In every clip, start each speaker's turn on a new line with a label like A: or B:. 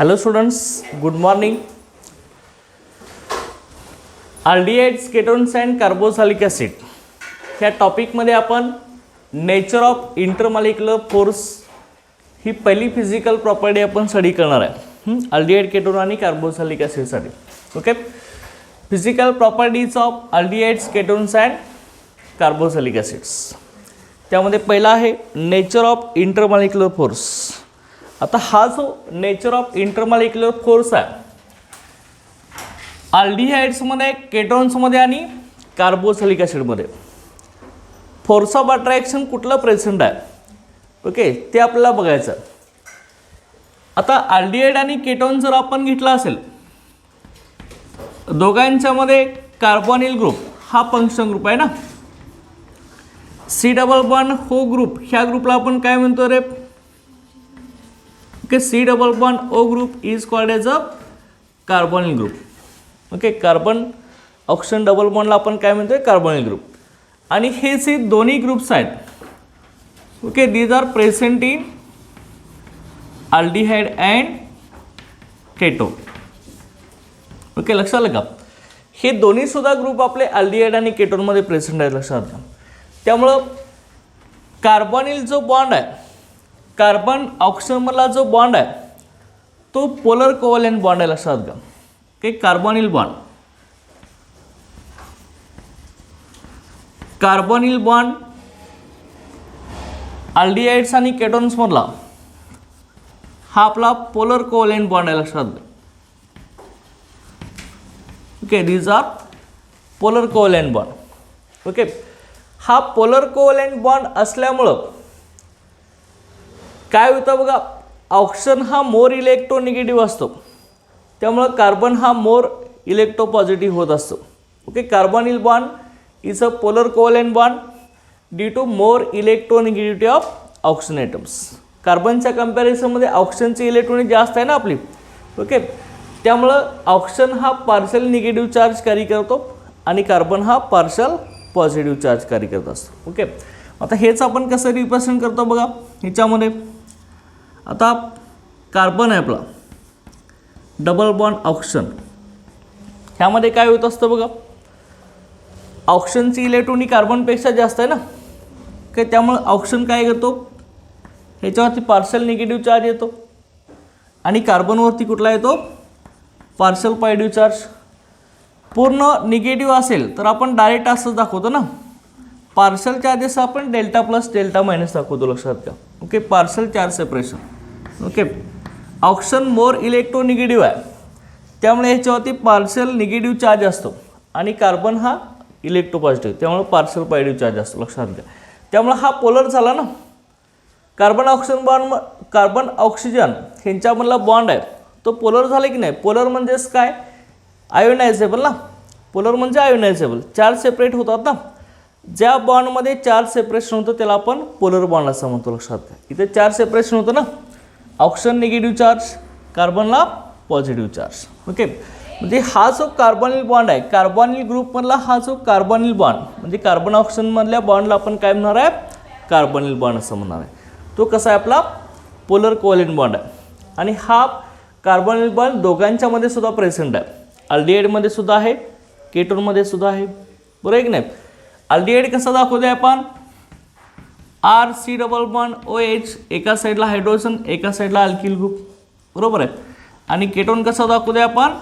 A: Hello students, good morning. Aldehydes, ketones and carboxylic acid ह्या टॉपिकमध्ये आपण नेचर ऑफ इंटरमॉलिक्युलर फोर्स ही पहिली फिजिकल प्रॉपर्टी आपण स्टडी करणार आहे अल्डिहाइड, केटोन आणि कार्बोक्सिलिक ॲसिडसाठी. Okay, physical properties of aldehydes, ketones and carboxylic acids. त्यामध्ये पहिला आहे नेचर ऑफ इंटरमॉलिक्युलर फोर्स. आता हा जो नेचर ऑफ इंटरमॉलिक्युलर फोर्स आहे अल्डिहाइड्समध्ये, केटोन्समध्ये आणि कार्बोक्सिलिक ॲसिडमध्ये फोर्स ऑफ अट्रॅक्शन कुठलं प्रेझेंट आहे, ओके, ते आपल्याला बघायचं. आता अल्डिहाइड आणि केटोन जर आपण घेतला असेल, दोघांच्यामध्ये कार्बोनिल ग्रुप हा फंक्शन ग्रुप आहे ना. C double bond O group, ह्या ग्रुपला आपण काय म्हणतो रे? Okay, C double bond O group is called as a carbonyl group. Okay, carbon oxygen double बॉन्डला आपण काय म्हणतोय? Carbonyl group. आणि हे जे दोन्ही ग्रुप्स आहेत, okay, these are present in aldehyde and ketone. Okay, लक्षात आलं का? हे दोन्ही सुद्धा ग्रुप आपले अल्डिहाइड आणि केटोनमध्ये प्रेझेंट आहेत, लक्षात घ्या. त्यामुळं कार्बोनिल जो बॉन्ड आहे, कार्बन ऑक्सिजनमधला जो बॉन्ड आहे तो पोलर कोव्हॅलेंट बॉन्ड आहे, लक्षात घ्या. Okay, carbonyl bond, carbonyl bond aldehydes आणि केटोन्स मधला हा आपला पोलर कोव्हॅलेंट बॉन्ड आहे, लक्षात घ्या. Okay, these are polar covalent bond. Okay, हा पोलर कोव्हॅलेंट बॉन्ड असल्यामुळं काय होतं बघा, ऑक्सिजन हा मोर इलेक्ट्रोनिगेटिव्ह असतो, त्यामुळं कार्बन हा मोर इलेक्ट्रोपॉझिटिव्ह होत असतो. Okay, carbonyl bond is a polar covalent bond due to more electronegativity of oxygen atoms. कार्बनच्या कम्पॅरिझनमध्ये ऑक्सिजनची इलेक्ट्रॉनिक जास्त आहे ना आपली. ओके, त्यामुळं ऑक्सिजन हा पार्शल निगेटिव्ह चार्ज कॅरी करतो आणि कार्बन हा पार्शल पॉझिटिव्ह चार्ज कॅरी करत असतो. ओके, आता हेच आपण कसं रिप्रेझेंट करतो बघा ह्याच्यामध्ये. आता कार्बन आहे आपला डबल बॉन्ड ऑक्सिजन, ह्यामध्ये काय होत असतं बघा, ऑक्सिजनची इलेक्ट्रॉनिक कार्बनपेक्षा जास्त आहे ना. ओके, त्यामुळे ऑक्सिजन काय करतो, ह्याच्यावरती पार्शल निगेटिव्ह चार्ज येतो आणि कार्बनवरती कुठला येतो? Partial positive charge. पूर्ण निगेटिव्ह असेल तर आपण डायरेक्ट असंच दाखवतो ना. पार्शल चार्जेस आपण डेल्टा प्लस डेल्टा मायनस दाखवतो, लक्षात घ्या. Okay, partial charge separation. Okay, oxygen more electronegative आहे, त्यामुळे ह्याच्यावरती पार्शल निगेटिव्ह चार्ज असतो आणि कार्बन हा इलेक्ट्रोपॉझिटिव्ह, त्यामुळे पार्शल पॉझिटिव्ह चार्ज असतो, लक्षात घ्या. त्यामुळे हा पोलर झाला ना. Carbon oxygen bond, carbon oxygen ह्यांच्यामधला बॉन्ड आहे तो पोलर झाला की नाही? पोलर म्हणजेच काय? आयोनायझेबल ना. पोलर म्हणजे आयोनायझेबल, चार्ज सेपरेट होतात ना. ज्या बॉन्डमध्ये चार्ज सेपरेशन होतं त्याला आपण पोलर बॉन्ड असं म्हणतो, लक्षात घ्या. इथे चार्ज सेपरेशन होतं ना, ऑक्सिजन निगेटिव्ह चार्ज, कार्बनला पॉझिटिव्ह चार्ज. ओके, म्हणजे हा जो कार्बोनिल बॉन्ड आहे, कार्बोनिल ग्रुपमधला हा जो कार्बोनिल बॉन्ड म्हणजे कार्बन ऑक्सिजनमधल्या बॉन्डला आपण काय म्हणणार आहे? कार्बोनिल बॉन्ड असं म्हणणार आहे. तो कसा आहे? आपला पोलर कोव्हॅलेंट बॉन्ड आहे. आणि हा कार्बोनिल बॉन्ड दोघांच्यामध्ये सुद्धा प्रेझेंट आहे. अल्डिहाइडमध्ये सुद्धा आहे, केटोनमध्ये सुद्धा आहे, बरोबर आहे की नाही? अल्डिहाइड कसा दाखवतो आहे आपण? R C double bond O H, एका साईडला हायड्रोजन, एका साईडला अल्किल ग्रुप, बरोबर आहे. आणि केटोन कसा दाखवतो आहे आपण?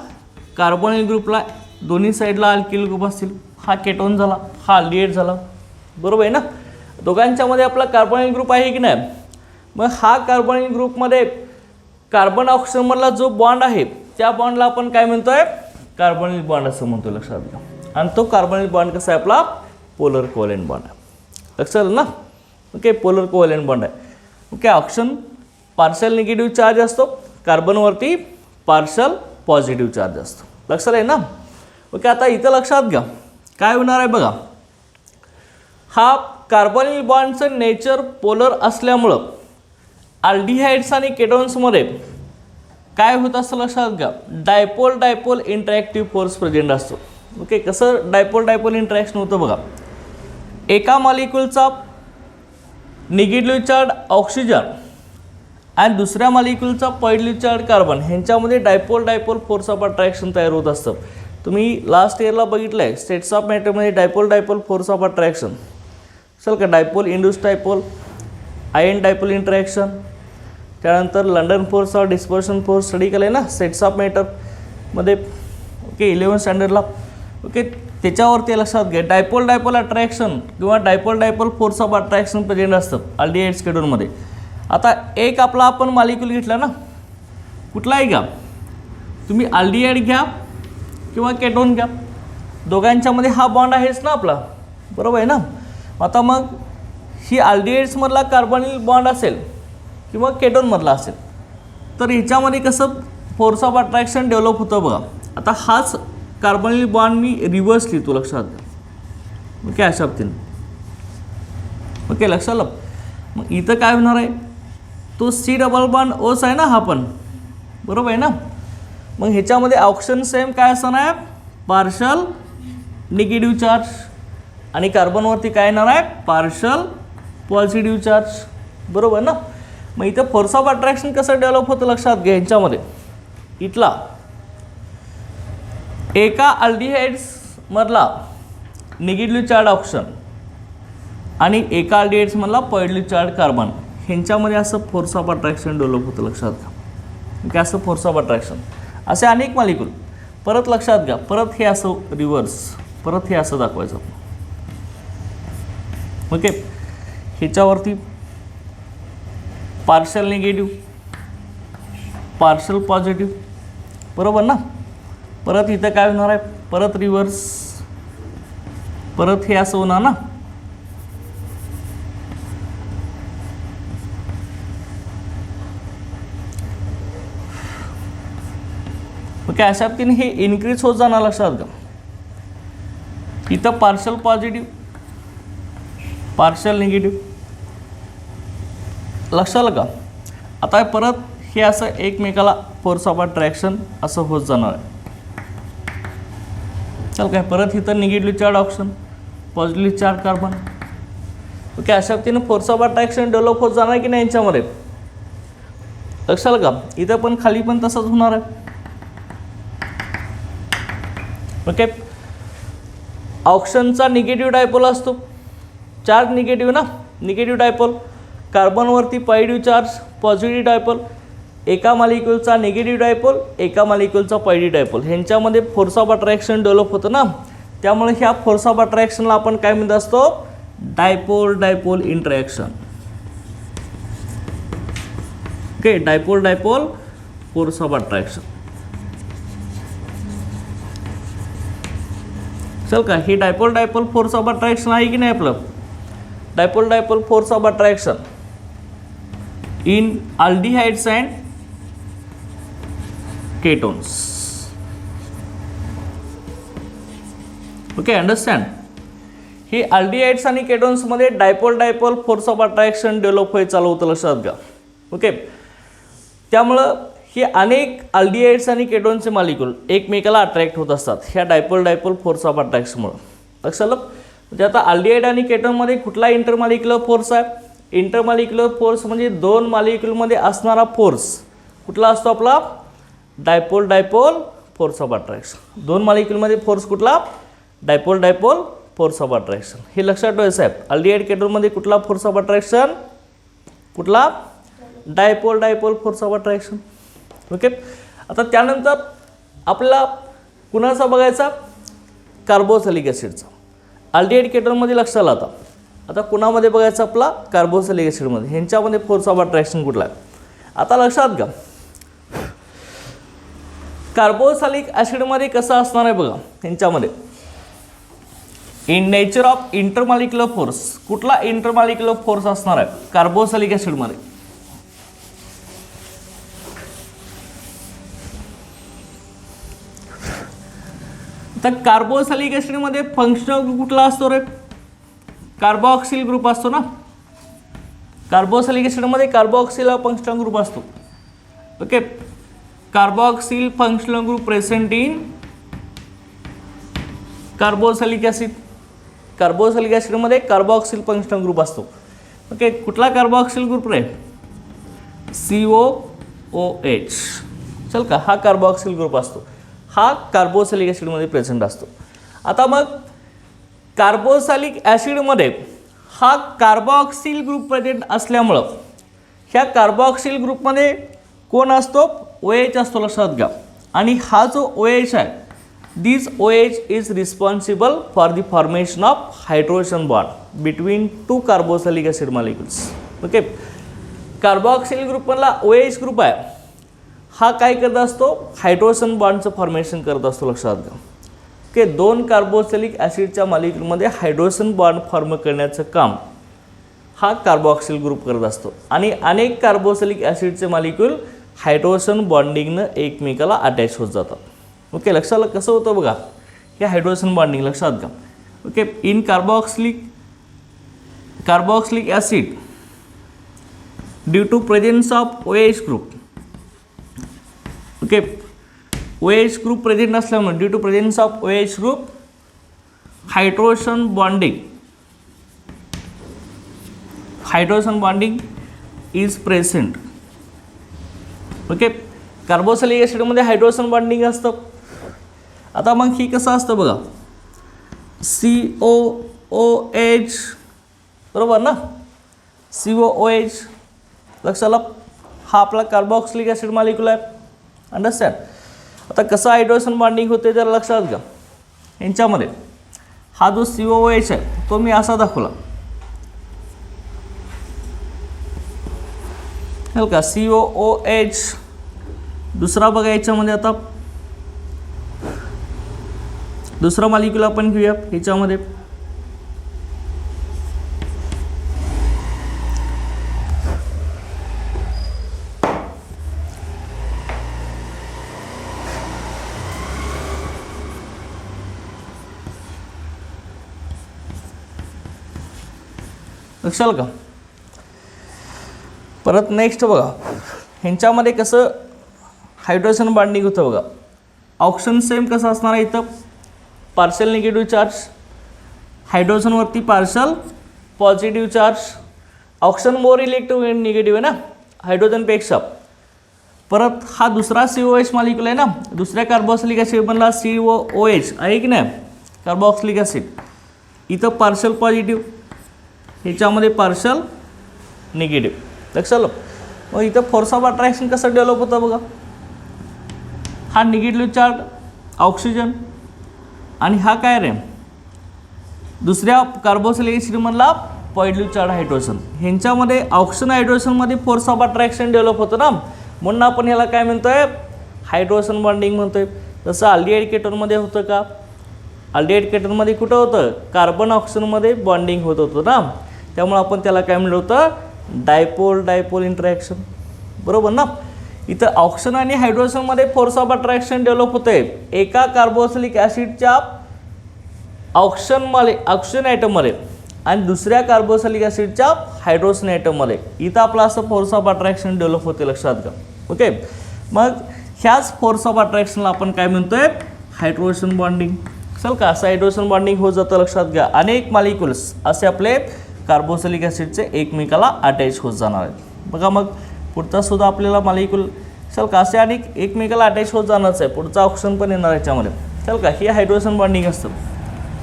A: कार्बोनिल ग्रुपला दोन्ही साईडला अल्किल ग्रुप असतील, हा केटोन झाला, हा अल्डिहाइड झाला, बरोबर आहे ना. दोघांच्यामध्ये आपला कार्बोनिल ग्रुप आहे की नाही? मग हा कार्बोनिल ग्रुपमध्ये कार्बन ऑक्सिजनमधला जो बॉन्ड आहे त्या बॉन्डला आपण काय म्हणतोय? कार्बोनिल बॉन्ड असं म्हणतो, लक्षात घ्या. आणि तो कार्बोनिल बॉन्ड कसा आहे? आपला पोलर कोव्हॅलेंट बॉन्ड आहे, लक्षात आलं ना. ओके, पोलर कोव्हॅलेंट बॉन्ड आहे. Okay, oxygen partial negative charge असतो, कार्बनवरती पार्शल पॉझिटिव्ह चार्ज असतो, लक्षात आहे ना. ओके, आता इथं लक्षात घ्या काय होणार आहे बघा. हा कार्बोनिल बॉन्डचं नेचर पोलर असल्यामुळं अल्डिहाइड्स आणि केटोन्समध्ये काय होत असतं लक्षात घ्या, dipole dipole interactive force present असतो. ओके, कसं डायपोल डायपोल इंटरॅक्शन होतं बघा. एका मॉलिक्युलचा निगेटिव्ह चार्ज ऑक्सिजन आणि दुसऱ्या मॉलिक्यूलचा पॉइंटली चार्ज कार्बन ह्यांच्यामध्ये dipole dipole force of attraction तयार होत असतं. तुम्ही लास्ट इयरला बघितलं आहे स्टेट्स ऑफ मॅटरमध्ये dipole dipole force of attraction चल का, dipole induced dipole, ion dipole interaction, त्यानंतर London force of dispersion force study केलं आहे ना स्टेट्स ऑफ मॅटरमध्ये. ओके 11th स्टँडर्डला. ओके त्याच्यावरती लक्षात घ्या डायपोल डायपोल अट्रॅक्शन किंवा dipole dipole force of attraction present असतं अल्डिहाइड स्केड्यूलमध्ये. आता एक आपला आपण मॉलिक्यूल घेतला ना, कुठलाही घ्या तुम्ही, अल्डिहाइड घ्या किंवा केटोन घ्या, दोघांच्यामध्ये हा बॉन्ड आहेच ना आपला, बरोबर आहे ना. आता मग ही अल्डिहाइड्समधला कार्बोनिल बॉन्ड असेल किंवा केटोनमधला असेल तर ह्याच्यामध्ये कसं फोर्स ऑफ अट्रॅक्शन डेव्हलप होतं बघा. आता हाच कार्बोनिल बॉन्ड मी रिव्हर्स लिहितो, लक्षात घ्या. ओके अशा पद्धतीने. ओके लक्षात आलं. मग इथं काय होणार आहे, तो सी डबल बॉन्ड ओस आहे ना हा पण, बरोबर आहे ना. मग ह्याच्यामध्ये ऑप्शन सेम काय असणार आहे, पार्शल निगेटिव्ह चार्ज, आणि कार्बनवरती काय येणार आहे, पार्शल पॉझिटिव्ह चार्ज, बरोबर ना. मग इथं फोर्स ऑफ अट्रॅक्शन कसं डेव्हलप होतं लक्षात घ्या. ह्यांच्यामध्ये इथला एका अल्डिहाइड्समधला निगेटिव्ह चार्ज ऑप्शन आणि एका अल्डिहाइड्समधला पॉझिटिव्ह चार्ज कार्बन ह्यांच्यामध्ये असं फोर्स ऑफ अट्रॅक्शन डेव्हलप होतं, लक्षात घ्या. काय असं फोर्स ऑफ अट्रॅक्शन असे अनेक मॉलिक्यूल. परत लक्षात घ्या, परत हे असं रिव्हर्स, परत हे असं दाखवायचं. ओके ह्याच्यावरती पार्शल निगेटिव्ह, पार्शल पॉझिटिव्ह, बरोबर ना. परत इथं काय होणार आहे, परत रिव्हर्स, परत हे असं होणार ना. ओके अशा पद्धतीने हे इन्क्रीज होत जाणार, लक्षात घ्या. इथं पार्शल पॉझिटिव्ह, पार्शल निगेटिव्ह, लक्षात आलं का. आता परत हे असं एकमेकाला फोर्स ऑफ अट्रॅक्शन असं होत जाणार आहे. चल काय, परत इथं negative charge option, positive charge carbon. Okay अशा पद्धतीने फोर्स ऑफ अट्रॅक्शन डेव्हलप होत जाणार की नाही यांच्यामध्ये, लक्षात आलं का. इथं पण खाली पण तसंच होणार आहे. ओके ऑप्शनचा निगेटिव्ह डायपोल असतो, चार्ज निगेटिव्ह ना, निगेटिव्ह डायपोल. कार्बनवरती पॉझिटिव्ह चार्ज, पॉझिटिव्ह डायपोल. एका मॉलिक्यूलचा निगेटिव्ह डायपोल, एका मॉलिक्यूलचा पॉझिटिव्ह डायपोल ह्यांच्यामध्ये फोर्स ऑफ अट्रॅक्शन डेव्हलप होतं ना. त्यामुळे ह्या फोर्स ऑफ अट्रॅक्शनला आपण काय म्हणत असतो, dipole dipole interaction. Okay dipole dipole force of attraction. चल का, ही dipole dipole force of attraction आहे की नाही आपलं. Dipole dipole force of attraction in aldehydes and ketones. Okay understand. ही अल्डिहाइड्स आणि केटोन्समध्ये dipole dipole force of attraction develop होत चालू होतं, लक्षात घ्या. ओके त्यामुळं हे अनेक अल्डिहाइड्स आणि केटोनचे मॉलिक्यूल एकमेकाला अट्रॅक्ट होत असतात ह्या डायपोल डायपोल फोर्स ऑफ अट्रॅक्शनमुळे, लक्षात आलं. म्हणजे आता अल्डिहाइड आणि केटोनमध्ये कुठला इंटरमॉलिक्युलर फोर्स आहे, इंटरमॉलिक्युलर फोर्स म्हणजे दोन मॉलिक्यूलमध्ये असणारा फोर्स कुठला असतो आपला, dipole dipole force of attraction. दोन मॉलिक्यूलमध्ये फोर्स कुठला, dipole dipole force of attraction. हे लक्षात ठेवायचं साहेब. अल्डिहाइड केटोनमध्ये कुठला फोर्स ऑफ अट्रॅक्शन, कुठला, dipole dipole force of attraction. Okay आता त्यानंतर आपल्याला कुणाचा बघायचा, कार्बोक्सिलिक ॲसिडचा. अल्डिहाइड केटोनमध्ये लक्षात आला. आता कुणामध्ये बघायचं आपला, कार्बोक्सिलिक ॲसिडमध्ये. ह्यांच्यामध्ये फोर्स ऑफ अट्रॅक्शन कुठला आहे. आता लक्षात घ्या कार्बोक्सिलिक ॲसिडमध्ये कसं असणार आहे बघा. ह्यांच्यामध्ये in nature of intermolecular force, कुठला इंटरमॉलिक्युलर फोर्स असणार आहे कार्बोक्सिलिक ॲसिडमध्ये. तर कार्बोक्सिलिक ॲसिडमध्ये फंक्शनल ग्रुप कुठला असतो रे, कार्बोक्सिल ग्रुप असतो ना. कार्बोक्सिलिक ॲसिडमध्ये कार्बोक्सिल फंक्शनल ग्रुप असतो. Okay carboxyl functional group present in carboxylic acid. Carboxylic ॲसिडमध्ये कार्बोक्सिल फंक्शनल ग्रुप असतो. ओके कुठला कार्बोक्सिल ग्रुप रे, COOH. चल का, हा कार्बोक्सिल ग्रुप असतो, हा कार्बोक्सिलिक ॲसिडमध्ये प्रेझेंट असतो. आता मग कार्बोक्सिलिक ॲसिडमध्ये हा कार्बोक्सिल ग्रुप प्रेझेंट असल्यामुळं ह्या कार्बोक्सिल ग्रुपमध्ये कोण असतो? OH असतो, लक्षात घ्या. आणि हा जो OH आहे, this OH is responsible for the formation of hydrogen bond between two carboxylic acid molecules. Okay, carboxyl ग्रुपमधला OH ग्रुप आहे, हा काय करत असतो? हायड्रोजन बॉन्डचं फॉर्मेशन करत असतो, लक्षात घ्या. ओके, दोन कार्बोक्सिलिक ॲसिडच्या मॉलिक्युलमध्ये हायड्रोजन बॉन्ड फॉर्म करण्याचं काम हा कार्बोक्सिल ग्रुप करत असतो. आणि अनेक कार्बोक्सिलिक ॲसिडचे मॉलिक्यूल हायड्रोजन बॉन्डिंगनं एकमेकाला अटॅच होत जातात. ओके, लक्षात कसं होतं बघा, हे हायड्रोजन बॉन्डिंग, लक्षात घ्या. Okay, in carboxylic acid due to presence of OH group. Okay, OH group present असल्यामुळे due to presence of OH group hydrogen bonding is present. Okay, carboxylic ॲसिडमध्ये हायड्रोजन बॉन्डिंग असतं. आता मग ही कसं असतं बघा, COOH, बरोबर ना, COOH, लक्षात, हा आपला कार्बोक्सिलिक ॲसिड मॉलिक्यूल आहे. अंडरस्टँड. आता कसं हायड्रोजन बॉन्डिंग होते जरा लक्षात घ्या. यांच्यामध्ये हा जो COOH आहे तो मी असा दाखवला, का COOH. दुसरा बघा, याच्यामध्ये आता दुसरा मॉलिक्यूल आपण घेऊया. ह्याच्यामध्ये लक्षाल का. परत नेक्स्ट बघा, ह्यांच्यामध्ये कसं हायड्रोजन बॉन्डिंग होतं बघा. ऑप्शन सेम कसं असणार आहे, इथं पार्शल निगेटिव्ह चार्ज, हायड्रोजनवरती पार्शल पॉझिटिव्ह चार्ज. ऑप्शन मोर इलेक्ट्रो निगेटिव्ह आहे ना हायड्रोजनपेक्षा. परत हा दुसरा COOH मॉलिक्यूल आहे ना, दुसऱ्या कार्बोक्सिलिक ॲसिडमधला COOH आहे की नाही, कार्बोक्सिलिक ॲसिड, इथं पार्शल पॉझिटिव्ह, ह्याच्यामध्ये पार्शल निगेटिव्ह. लक्षात. मग इथं फोर्स ऑफ अट्रॅक्शन कसं डेव्हलप होतं बघा, हा निगेटिव्ह चार्ज ऑक्सिजन आणि हा काय रे दुसऱ्या कार्बोक्सिलिक ॲसिडमधला पॉझिटिव्ह चार्ज हायड्रोजन. ह्यांच्यामध्ये ऑक्सिजन हायड्रोजनमध्ये फोर्स ऑफ अट्रॅक्शन डेव्हलप होतं ना, म्हणून आपण ह्याला काय म्हणतोय, हायड्रोजन बॉन्डिंग म्हणतोय. तसं अल्डिहाइड केटोनमध्ये होतं का, अल्डिहाइड केटोनमध्ये कुठं होतं, कार्बन ऑक्सिजनमध्ये बॉन्डिंग होत होतं ना, त्यामुळे आपण त्याला काय म्हणलं होतं, डायपोल इंटरॅक्शन. बरोबर ना. इथं ऑक्सिजन आणि हायड्रोजनमध्ये फोर्स ऑफ अट्रॅक्शन डेव्हलप होते एका कार्बोक्सिलिक ॲसिडच्या ऑक्सिजन ॲटममध्ये आणि दुसऱ्या कार्बोक्सिलिक ॲसिडच्या हायड्रोजन ॲटममध्ये. इथं आपलं असं फोर्स ऑफ अट्रॅक्शन डेव्हलप होते, लक्षात घ्या. ओके, मग ह्याच फोर्स ऑफ अट्रॅक्शनला आपण काय म्हणतोय, हायड्रोजन बॉन्डिंग. चल का, असं हायड्रोजन बॉन्डिंग होत जातं, लक्षात घ्या. अनेक मॉलिक्युल्स असे आपले कार्बोक्सिलिक ॲसिडचे एकमेकाला अटॅच होत जाणार आहेत. बघा मग पुढचा सुद्धा आपल्याला मॉलिक्यूल चल का असे अनेक एकमेकाला अटॅच होत जाणारच आहे. पुढचा ऑप्शन पण येणार याच्यामध्ये. चल का, हे हायड्रोजन बॉन्डिंग असतं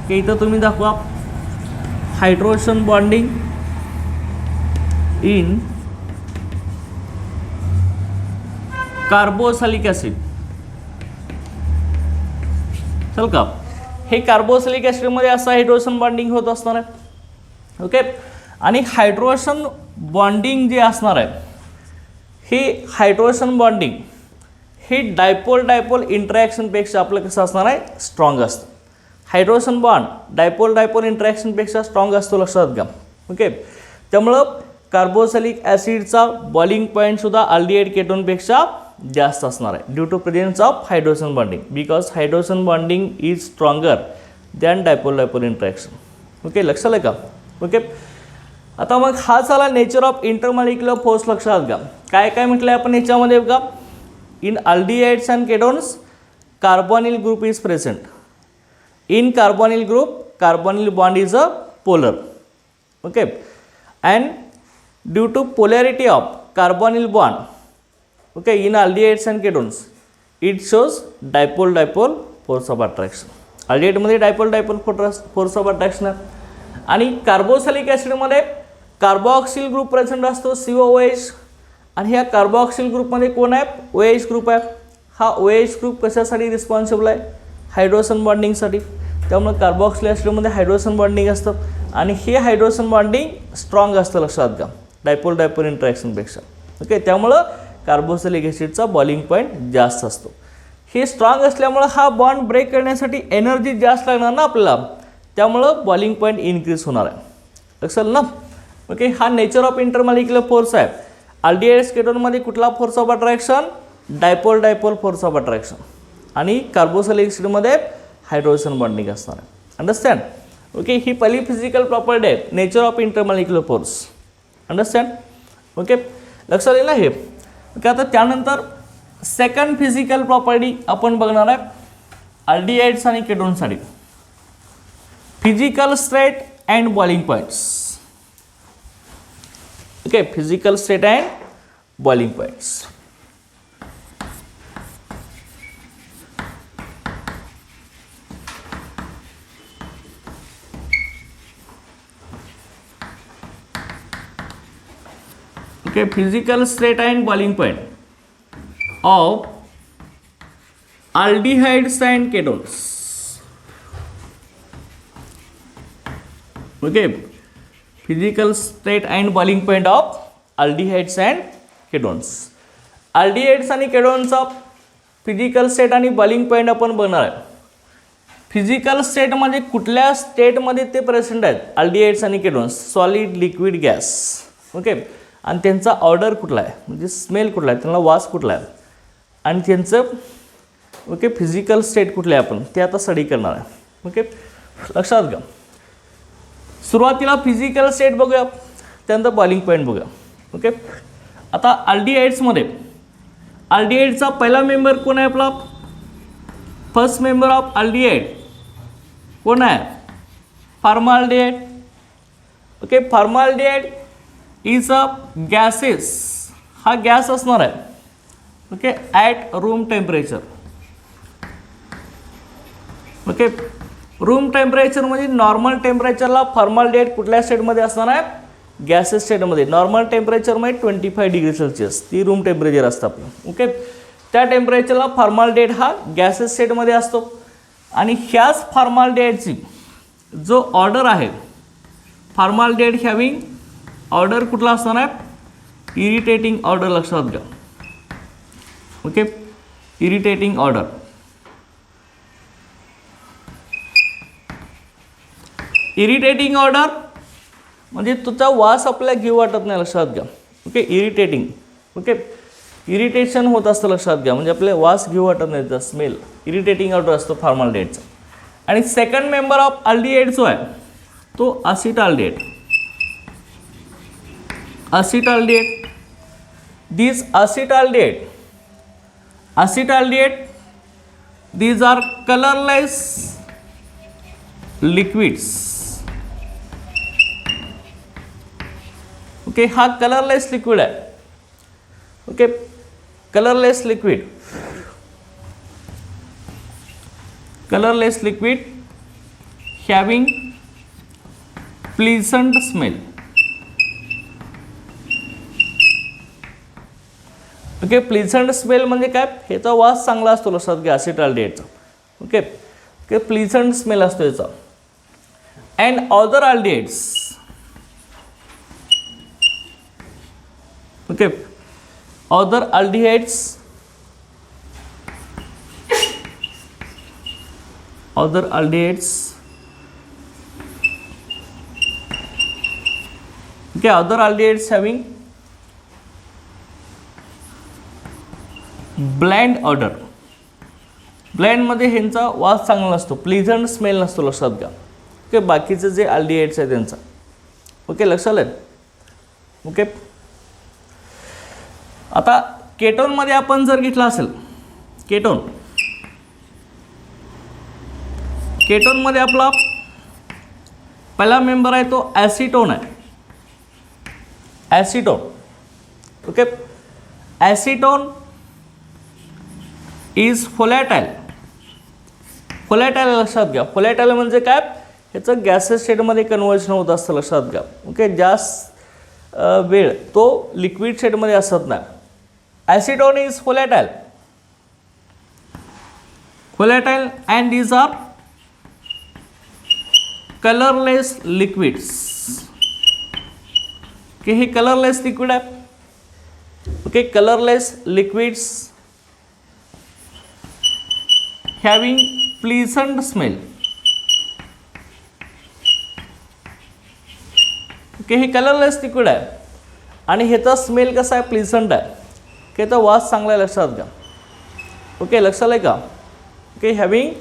A: की इथं तुम्ही दाखवा hydrogen bonding in carboxylic acid. चल का, हे कार्बोक्सिलिक ॲसिडमध्ये असं हायड्रोजन बॉन्डिंग होत असणार आहे. ओके, आणि हायड्रोजन बॉन्डिंग जे असणार आहे हे हायड्रोजन बॉन्डिंग हे डायपोल इंटरॅक्शनपेक्षा आपलं कसं असणार आहे, स्ट्रॉंग असतं. हायड्रोजन बॉन्ड डायपोल इंटरॅक्शनपेक्षा स्ट्रॉंग असतो, लक्षात घ्या. ओके, त्यामुळं कार्बोक्सिलिक ॲसिडचा बॉइलिंग पॉईंटसुद्धा अल्डिहाइड केटोनपेक्षा जास्त असणार आहे due to presence of hydrogen bonding, because hydrogen bonding is stronger than dipole interaction. Okay, लक्षात आहे का. ओके, आता मग हा झाला नेचर ऑफ इंटरमॉलिक्युलर फोर्स. लक्षात घ्या काय काय म्हटलं आहे आपण याच्यामध्ये बघा. In aldehydes and ketones carbonyl group is present. In carbonyl group carbonyl bond is a polar. Okay, and due to polarity of carbonyl bond, okay, in aldehydes and ketones, it shows dipole force of attraction. aldehyde मध्ये dipole force of attraction आहे. आणि carboxylic ॲसिडमध्ये carboxyl group present असतो COOH, आणि ह्या carboxyl ग्रुपमध्ये कोण आहे? OH ग्रुप आहे. हा OH ग्रुप कशासाठी रिस्पॉन्सिबल आहे? हायड्रोजन बॉन्डिंगसाठी. त्यामुळे कार्बोक्सिलिक ॲसिडमध्ये हायड्रोजन बॉन्डिंग असतं आणि हे हायड्रोजन बॉन्डिंग स्ट्रॉंग असतं, लक्षात घ्या, डायपोल इंटरॅक्शनपेक्षा. ओके, त्यामुळं कार्बोक्सिलिक ॲसिडचा बॉइलिंग पॉईंट जास्त असतो. हे स्ट्रॉंग असल्यामुळं हा बॉन्ड ब्रेक करण्यासाठी एनर्जी जास्त लागणार ना आपल्याला, त्यामुळं बॉइलिंग पॉईंट इन्क्रीज होणार आहे, लक्षात ना. ओके, हा नेचर ऑफ इंटरमॉलिक्युलर फोर्स आहे. अल्डिहाइड्स केटोनमध्ये कुठला force of attraction? Dipole force of attraction. आणि कार्बोक्सिलिक ॲसिडमध्ये हायड्रोजन बॉन्डिंग असणार आहे. अंडरस्टँड? ओके, ही पहिली फिजिकल प्रॉपर्टी आहे, nature of intermolecular force. Understand? Okay, लक्षात येईल ना हे. ओके, आता त्यानंतर सेकंड फिजिकल प्रॉपर्टी आपण बघणार आहे अल्डिहाइड्स आणि केटोनसाठी. Physical state and boiling points. Okay, physical state and boiling points. Okay, physical state and boiling point of aldehydes and ketones. Okay, physical state and boiling point of aldehydes and ketones. aldehydes आणि ketones physical state आणि boiling point आपण बघणार आहे. Physical स्टेटमध्ये कुठल्या स्टेटमध्ये ते present आहेत अल्डिहाइड्स आणि ketones? Solid, liquid, gas. Okay, आणि त्यांचा ऑर्डर कुठला आहे, म्हणजे स्मेल कुठला आहे, त्यांना वास कुठला आहे, आणि त्यांचं ओके फिजिकल स्टेट कुठले आहे आपण ते आता स्टडी करणार आहे. ओके, लक्षात घ्या. सुरुवातीला फिजिकल स्टेट बघूया, त्यानंतर बॉइलिंग पॉईंट बघूया. ओके, आता अल्डिहाइड्समध्ये अल्डिहाइडचा पहिला मेंबर कोण आहे आपला? फर्स्ट मेंबर ऑफ अल्डिहाइड कोण आहे? Formaldehyde. Okay, formaldehyde is a gases, हा गॅस असणार आहे. Okay, at room temperature. Okay, room temperature म्हणजे नॉर्मल टेम्परेचरला फॉर्मल्डिहाइड कुठल्या स्टेटमध्ये असणार आहे? गॅसेस स्टेटमध्ये. नॉर्मल टेम्परेचरमध्ये 25 डिग्री सेल्सिअस ती रूम टेम्परेचर असतं आपलं. ओके, त्या टेम्परेचरला फॉर्मल्डिहाइड हा गॅसेस स्टेटमध्ये असतो. आणि ह्याच फॉर्मल्डिहाइडची जो ऑर्डर आहे, फॉर्मल्डिहाइड हॅविंग ऑर्डर कुठला असणार आहे? इरिटेटिंग ऑर्डर, लक्षात घ्या. Okay, irritating order. Irritating order म्हणजे तुझा वास आपल्याला घेऊ वाटत नाही, लक्षात घ्या. Okay, irritating. ओके, इरिटेशन होत असतं, लक्षात घ्या, म्हणजे आपल्याला वास घेऊ वाटत नाही, त्याचा स्मेल. इरिटेटिंग ऑर्डर असतो फॉर्मल्डिहाइडचा. आणि सेकंड मेंबर ऑफ अल्डिहाइड जो आहे तो असिटाल्डिहाइड. acetaldehyde. These acetaldehyde, these are colorless liquids. Okay, हा colorless liquid आहे. Okay, colorless liquid having pleasant smell. Okay, pleasant smell म्हणजे काय? ह्याचा वास चांगला असतो, लक्षात घ्या, असिटाल्डिहाइडचा. ओके, ओके, प्लीझंट स्मेल असतो याचा. And other aldehydes. Okay, other aldehydes, okay, other aldehydes having bland odour. ब्लँडमध्ये ह्यांचा वास चांगला नसतो, प्लीझंट स्मेल नसतो, लक्षात घ्या. ओके, बाकीचे जे अल्डिहाइड्स आहेत त्यांचा. ओके, लक्षात आलं. ओके, आता केटोनमध्ये आपण जर घेतला असेल, केटोनमध्ये आपला पहिला मेंबर आहे तो ॲसिटोन आहे. Acetone. Okay. Acetone is volatile. Volatile लक्षात घ्या. व्होलॅटाईल म्हणजे काय, ह्याचं गॅसेस शेडमध्ये कन्व्हर्जन होत असतं, लक्षात घ्या. ओके. जास्त वेळ तो लिक्विड शेडमध्ये असत नाही. Acetone is volatile. Volatile and these are colourless liquids. Okay. हे कलरलेस लिक्विड आहे. Okay. Colourless liquids having pleasant smell. Okay. हे कलरलेस लिक्विड आहे आणि ह्याचा स्मेल कसा आहे, प्लीझंट आहे. ओके. तर वास चांगला आहे, लक्षात घ्या. ओके. लक्षात आहे का. ओके. Having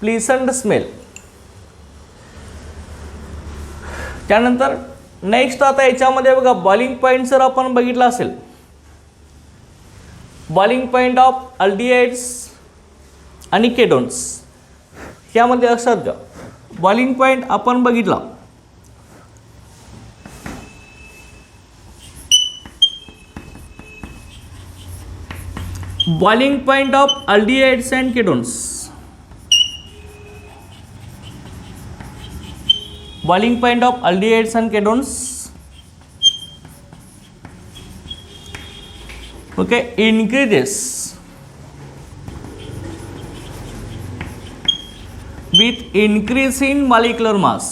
A: pleasant smell. त्यानंतर नेक्स्ट आता याच्यामध्ये बघा, बॉइलिंग पॉईंट जर आपण बघितला असेल, बॉइलिंग पॉईंट ऑफ अल्डिहाइड्स आणि केटोन्स, यामध्ये लक्षात घ्या. बॉइलिंग पॉईंट आपण बघितला, boiling point of aldehydes and ketones. Boiling point of aldehydes and ketones. Okay, increases with increase in molecular mass.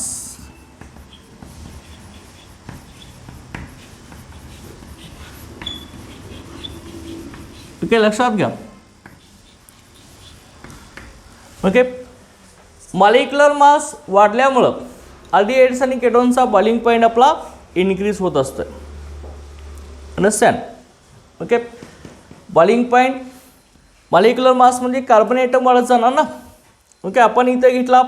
A: Okay, लक्षात घ्या. ओके. मॉलिक्युलर मास वाढल्यामुळं अल्डिहाइड्स आणि केटोनचा बॉइलिंग पॉईंट आपला इन्क्रीज होत असतो. Understand. Okay. Boiling point, molecular mass म्हणजे carbon item वाढत जाणार ना. ओके. आपण इथे घेतला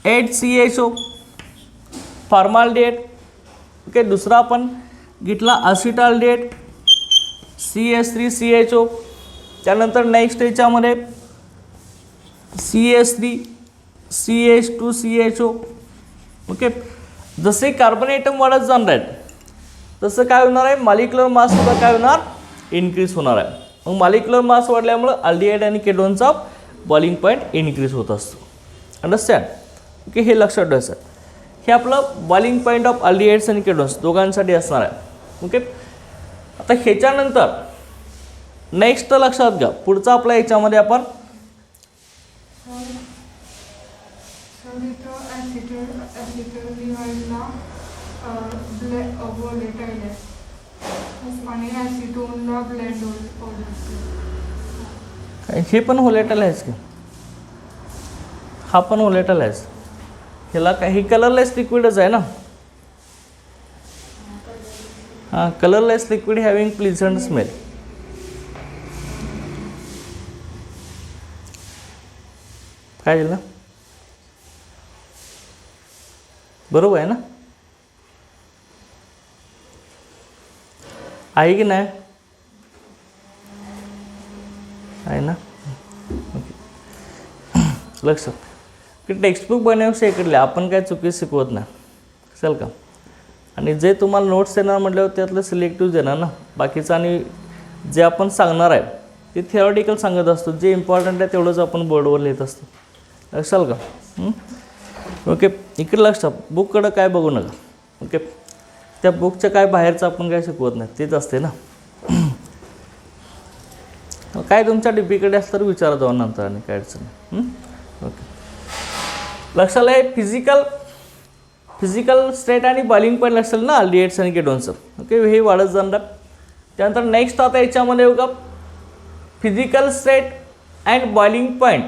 A: HCHO फॉर्माल्डिहाइड. ओके. दुसरा आपण घेतला असिटाल्डिहाइड CH3CHO. त्यानंतर नेक्स्ट याच्यामध्ये CH3 CH2CHO. ओके. जसे कार्बन ॲटम वाढत जाणार आहेत तसं काय होणार आहे, मॉलिक्युलर मास सुद्धा काय होणार, इन्क्रीज होणार आहे. मग मॉलिक्युलर मास वाढल्यामुळं अल्डिहाइड आणि केटोनचा बॉइलिंग पॉईंट इन्क्रीज होत असतो. अंडरस्टँड. ओके. हे लक्षात ठेवायचं. हे आपलं बॉइलिंग पॉईंट ऑफ अल्डिहाइड्स आणि केटोन्स दोघांसाठी असणार आहे. ओके. आता ह्याच्यानंतर नेक्स्ट लक्षात घ्या, पुढचा आपल्या याच्यामध्ये आपण हे पण व्होलॅटाईल आहेच की, हा पण व्होलॅटाईल आहेच. ह्याला काही कलरलेस लिक्विडच आहे ना. हां, colourless liquid having pleasant smell. काय झालं, बरोबर आहे ना, आहे की नाही, आहे ना. लक्षात की टेक्स्टबुक बनवण्यापेक्षा इकडले आपण काय चुकी शिकवत नाही, चल का. आणि जे तुम्हाला नोट्स देणार म्हटल्यावर त्यातलं सिलेक्टिव्ह देणार ना, बाकीचं आणि जे आपण सांगणार आहे ते थिअरॉटिकल सांगत असतो. जे इम्पॉर्टंट आहे तेवढंच आपण बोर्डवर लिहित असतो, लक्षाल का. ओके. इकडे लक्षात, बुककडं काय बघू नका. ओके. त्या बुकच्या काय बाहेरचं आपण काय शिकवत नाही, तेच असते ना. काय तुमच्या डीपीकडे असतं तर विचारा जाऊन नंतर, आणि काय अडचण नाही. ओके. लक्षाला आहे फिजिकल स्टेट आणि बॉइलिंग पॉईंट लक्षात ना अल्डिहाइड्स आणि केटोनचं. ओके. हे वाढत जाणार. त्यानंतर नेक्स्ट आता याच्यामध्ये बघा, physical state and boiling point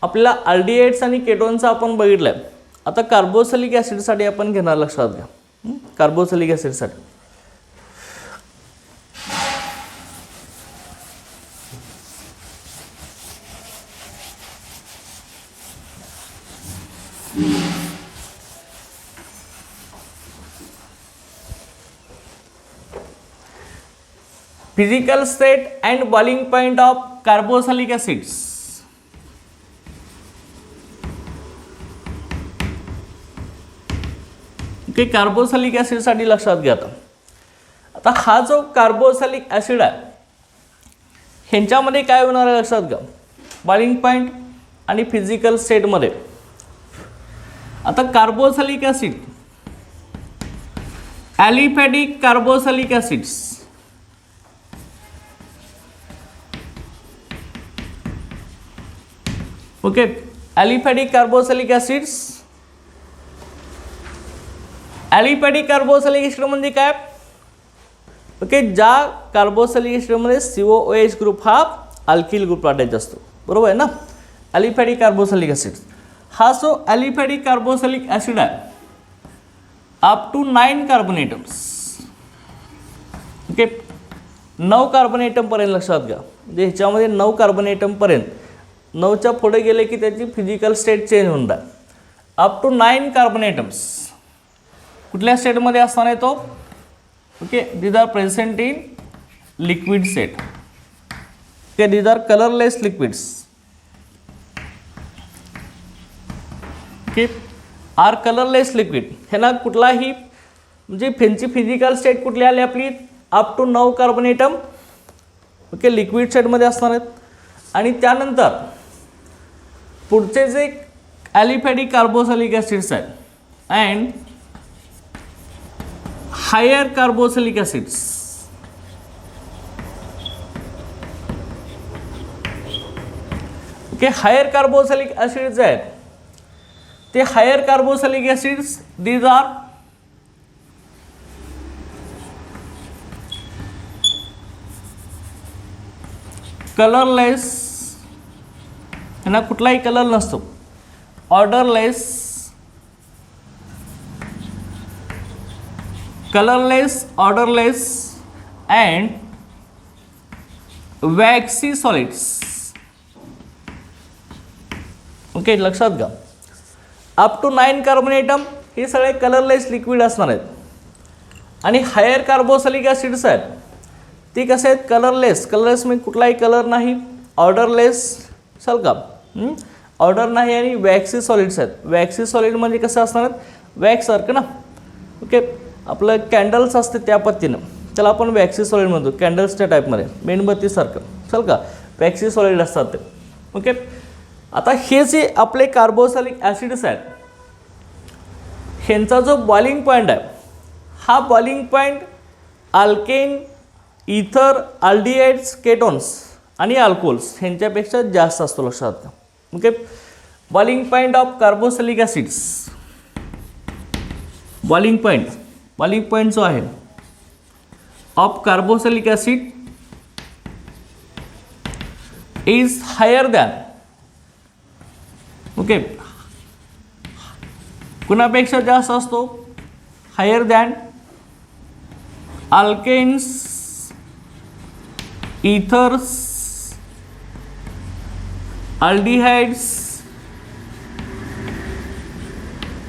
A: आपल्याला अल्डिहाइड्स आणि केटोनचं आपण बघितलं आहे. आता कार्बोक्सिलिक ॲसिडसाठी आपण घेणार, लक्षात घ्या. कार्बोक्सिलिक ॲसिडसाठी physical state and boiling point of carboxylic acids. Okay. Carboxylic ॲसिडसाठी लक्षात घ्या. आता आता हा जो कार्बोक्सिलिक ॲसिड आहे ह्यांच्यामध्ये काय होणार आहे लक्षात घ्या, बॉइलिंग पॉईंट आणि फिजिकल स्टेटमध्ये. आता carboxylic acid, aliphatic carboxylic acids, okay, aliphatic carboxylic acids. Aliphatic carboxylic acid म्हणजे काय, ओके, ज्या कार्बोक्सिलिक ॲसिडमध्ये COOH ग्रुप हा अल्किल ग्रुप अटॅच असतो, बरोबर आहे ना. ॲलिफॅटिक कार्बोक्सिलिक ॲसिड हा जो ॲलिफॅटिक कार्बोक्सिलिक ॲसिड आहे up to 9 carbon atoms, okay, 9 carbon एटमपर्यंत लक्षात घ्या. म्हणजे ह्याच्यामध्ये 9 कार्बन एटमपर्यंत, 9च्या पुढे गेले की त्याची फिजिकल स्टेट चेंज होऊन जाईल. अप टू 9 कार्बन एटम्स कुठल्या स्टेटमध्ये असणार आहे तो, okay, these are present in liquid state, okay, these are colourless liquids, okay, are colourless liquid. ह्याला कुठलाही म्हणजे फ्यांची फिजिकल स्टेट कुठली आली आपली, up to 9 carbon atom, okay, liquid स्टेटमध्ये असणार आहेत. आणि त्यानंतर पुढचे जे ॲलिफॅटिक कार्बोक्सिलिक ॲसिड्स आहेत and higher carboxylic acids, okay, higher carboxylic acids आहेत ते higher carboxylic acids these are colourless, यांना कुठलाही कलर नसतो, odourless, colourless, odourless and waxy solids, okay, लक्षात घ्या. अप टू 9 कार्बन एटम हे सगळे कलरलेस लिक्विड असणार आहेत. आणि हायर कार्बोक्सिलिक ॲसिड्स आहेत ती कसे आहेत, कलरलेस, कलरलेस म्हणजे कुठलाही कलर नाही, ऑर्डरलेस, चल का, ऑर्डर नाही, आणि वॅक्सी सॉलिड्स आहेत. वॅक्सी सॉलिड म्हणजे कसं असणार आहेत, वॅक्ससारखं ना, ओके, आपलं कॅन्डल्स असते त्या पद्धतीनं, त्याला आपण वॅक्सी सॉलिड म्हणतो, कॅन्डल्सच्या टाईपमध्ये, मेणबत्तीसारखं, चल का, वॅक्सी सॉलिड असतात ते, ओके. आता हे जे आपले कार्बोक्सिलिक ॲसिड्स आहेत ह्यांचा जो बॉइलिंग पॉईंट आहे हा boiling point alkane, ether, aldehydes, ketones आणि अल्कोहोल्स ह्यांच्यापेक्षा जास्त असतो, लक्षात घ्या, okay. Boiling point of carboxylic acids, boiling point जो आहे of carboxylic acid is higher than, okay, कुणापेक्षा जास्त असतो, higher than alkanes, ethers, aldehydes,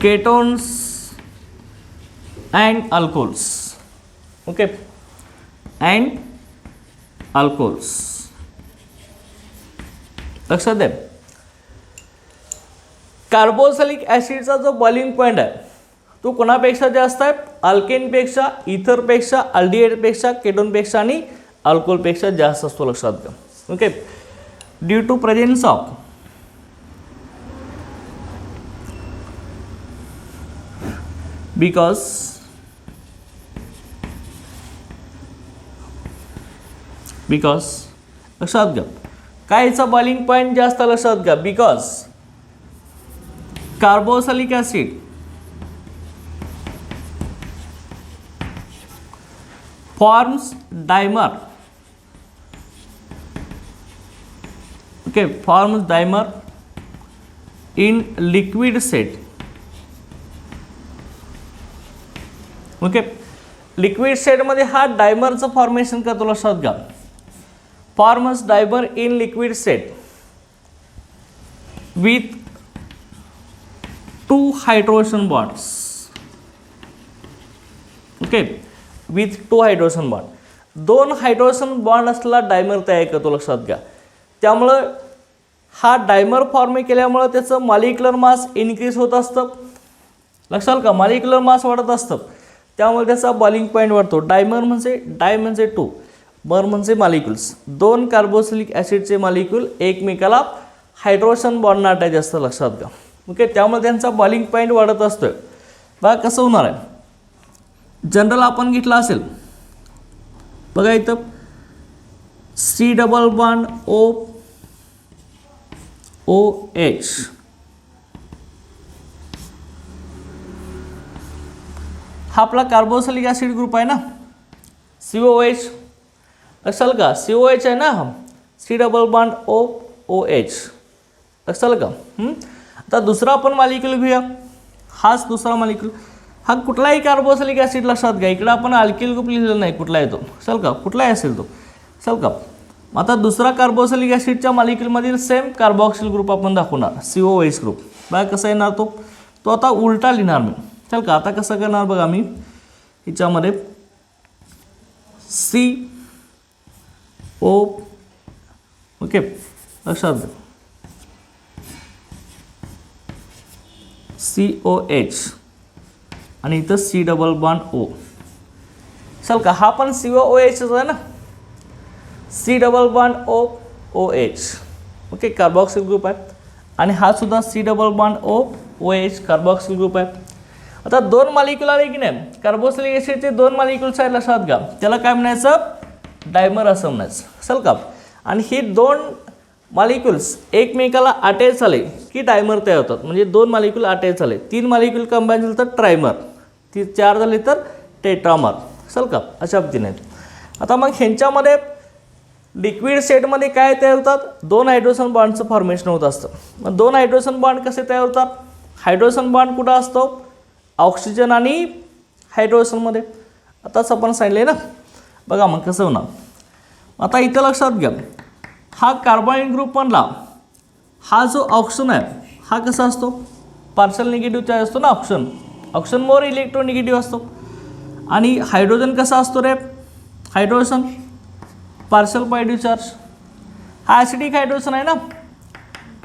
A: ketones and alcohols, okay, and alcohols. लक्षात द्या, कार्बोक्सिलिक ॲसिडचा जो बॉइलिंग पॉईंट आहे तो कोणापेक्षा जास्त आहे, अल्केनपेक्षा, इथरपेक्षा, अल्डिहाइडपेक्षा, केटोनपेक्षा आणि अल्कोहोलपेक्षा जास्त असतो, लक्षात घ्या, okay. Due to presence of because लक्षात घ्या, काय याचा बॉइलिंग पॉईंट जास्त, लक्षात घ्या, because carboxylic acid forms dimer, okay, forms dimer in liquid state, okay. Liquid स्टेटमध्ये हा डायमरचं फॉर्मेशन करतो, लक्षात घ्या, forms dimer in liquid state with 2 hydrogen bonds, okay, with 2 hydrogen bond, 2 hydrogen bond असलेला डायमर तयार करतो, लक्षात घ्या. त्यामुळं हा डायमर फॉर्म केल्यामुळं त्याचं मॉलिक्युलर मास इन्क्रीज होत असतं, लक्षात का, मॉलिक्युलर मास वाढत असतं. त्यामुळे त्याचा बॉइलिंग पॉईंट वाढतो. डायमर म्हणजे डाय म्हणजे टू, मर म्हणजे मॉलिक्युल्स. दोन कार्बोक्सिलिक ॲसिडचे मॉलिक्युल एकमेकाला हायड्रोजन बॉन्डनं अटॅच असतं, लक्षात घ्या. ओके, त्यामुळे त्यांचा बॉइलिंग पॉईंट वाढत असतो. बघा कसं होणार आहे. जनरल आपण घेतला असेल बघा इथं C double bond O O H, हा आपला कार्बोक्सिलिक ॲसिड ग्रुप आहे ना, COOH. लक्षाल का, COH आहे ना, C double bond O O H. लक्षाल का. आता दुसरा आपण मॉलिक्यूल घेऊया. हाच दुसरा मॉलिक्यूल, हा कुठलाही कार्बोक्सिलिक ॲसिड, लक्षात घ्या. इकडे आपण अल्किल ग्रुप लिहिलेला नाही, कुठला आहे तो. चल का, कुठलाही असेल तो. चल का, आता दुसरा कार्बोक्सिलिक ॲसिडच्या मॉलिक्यूलमधील सेम कार्बोक्सिल ग्रुप आपण दाखवणार, COOH ग्रुप. बघा कसा येणार तो. तो आता उलटा लिहिणार मी. चल का, आता कसं करणार बघा मी. हिच्यामध्ये CO, ओके, लक्षात घ्या, COH आणि इथं सी डबल बॉन्ड ओ. चल का, हा पण COOH आहे ना, C double bond O O H. Okay, carboxyl group आहे. आणि हा सुद्धा C double bond O O H carboxyl group आहे. आता दोन मॉलिक्यूल आले की नाही, कार्बोक्सिलिक ॲसिडचे दोन मॉलिक्यूल्स आहेत, लक्षात घ्या. त्याला काय म्हणायचं, डायमर असं म्हणायचं. चल का, आणि ही दोन मॉलिक्युल्स एकमेकाला अटॅच झाले की डायमर तयार होतात. म्हणजे दोन मॉलिक्यूल अटॅच झाले, तीन मॉलिक्यूल कंबाईन झाले तर ट्रायमर, ती चार झाले तर टेट्रामर. चल का, अशा पद्धतीने. आता मग ह्यांच्यामध्ये लिक्विड सेटमध्ये काय तयार होतात, दोन हायड्रोजन बॉन्डचं फॉर्मेशन होत असतं. मग दोन हायड्रोजन बॉन्ड कसे तयार होतात, हायड्रोजन बॉन्ड कुठं असतो, ऑक्सिजन आणि हायड्रोजनमध्ये. आताच आपण सांगितले ना. बघा मग कसं होणार. आता इथं लक्षात घ्या, हा कार्बोनिल ग्रुप म्हणला, हा जो ऑक्सिजन आहे हा कसा असतो, पार्शल निगेटिव्ह चार्ज असतो ना ऑक्सिजन. ऑक्सिजन मोर इलेक्ट्रोनिगेटिव्ह असतो. आणि हायड्रोजन कसा असतो रे, हायड्रोजन पार्शल पॉझिटिव्ह चार्ज. हा ॲसिडिक हायड्रोजन आहे ना,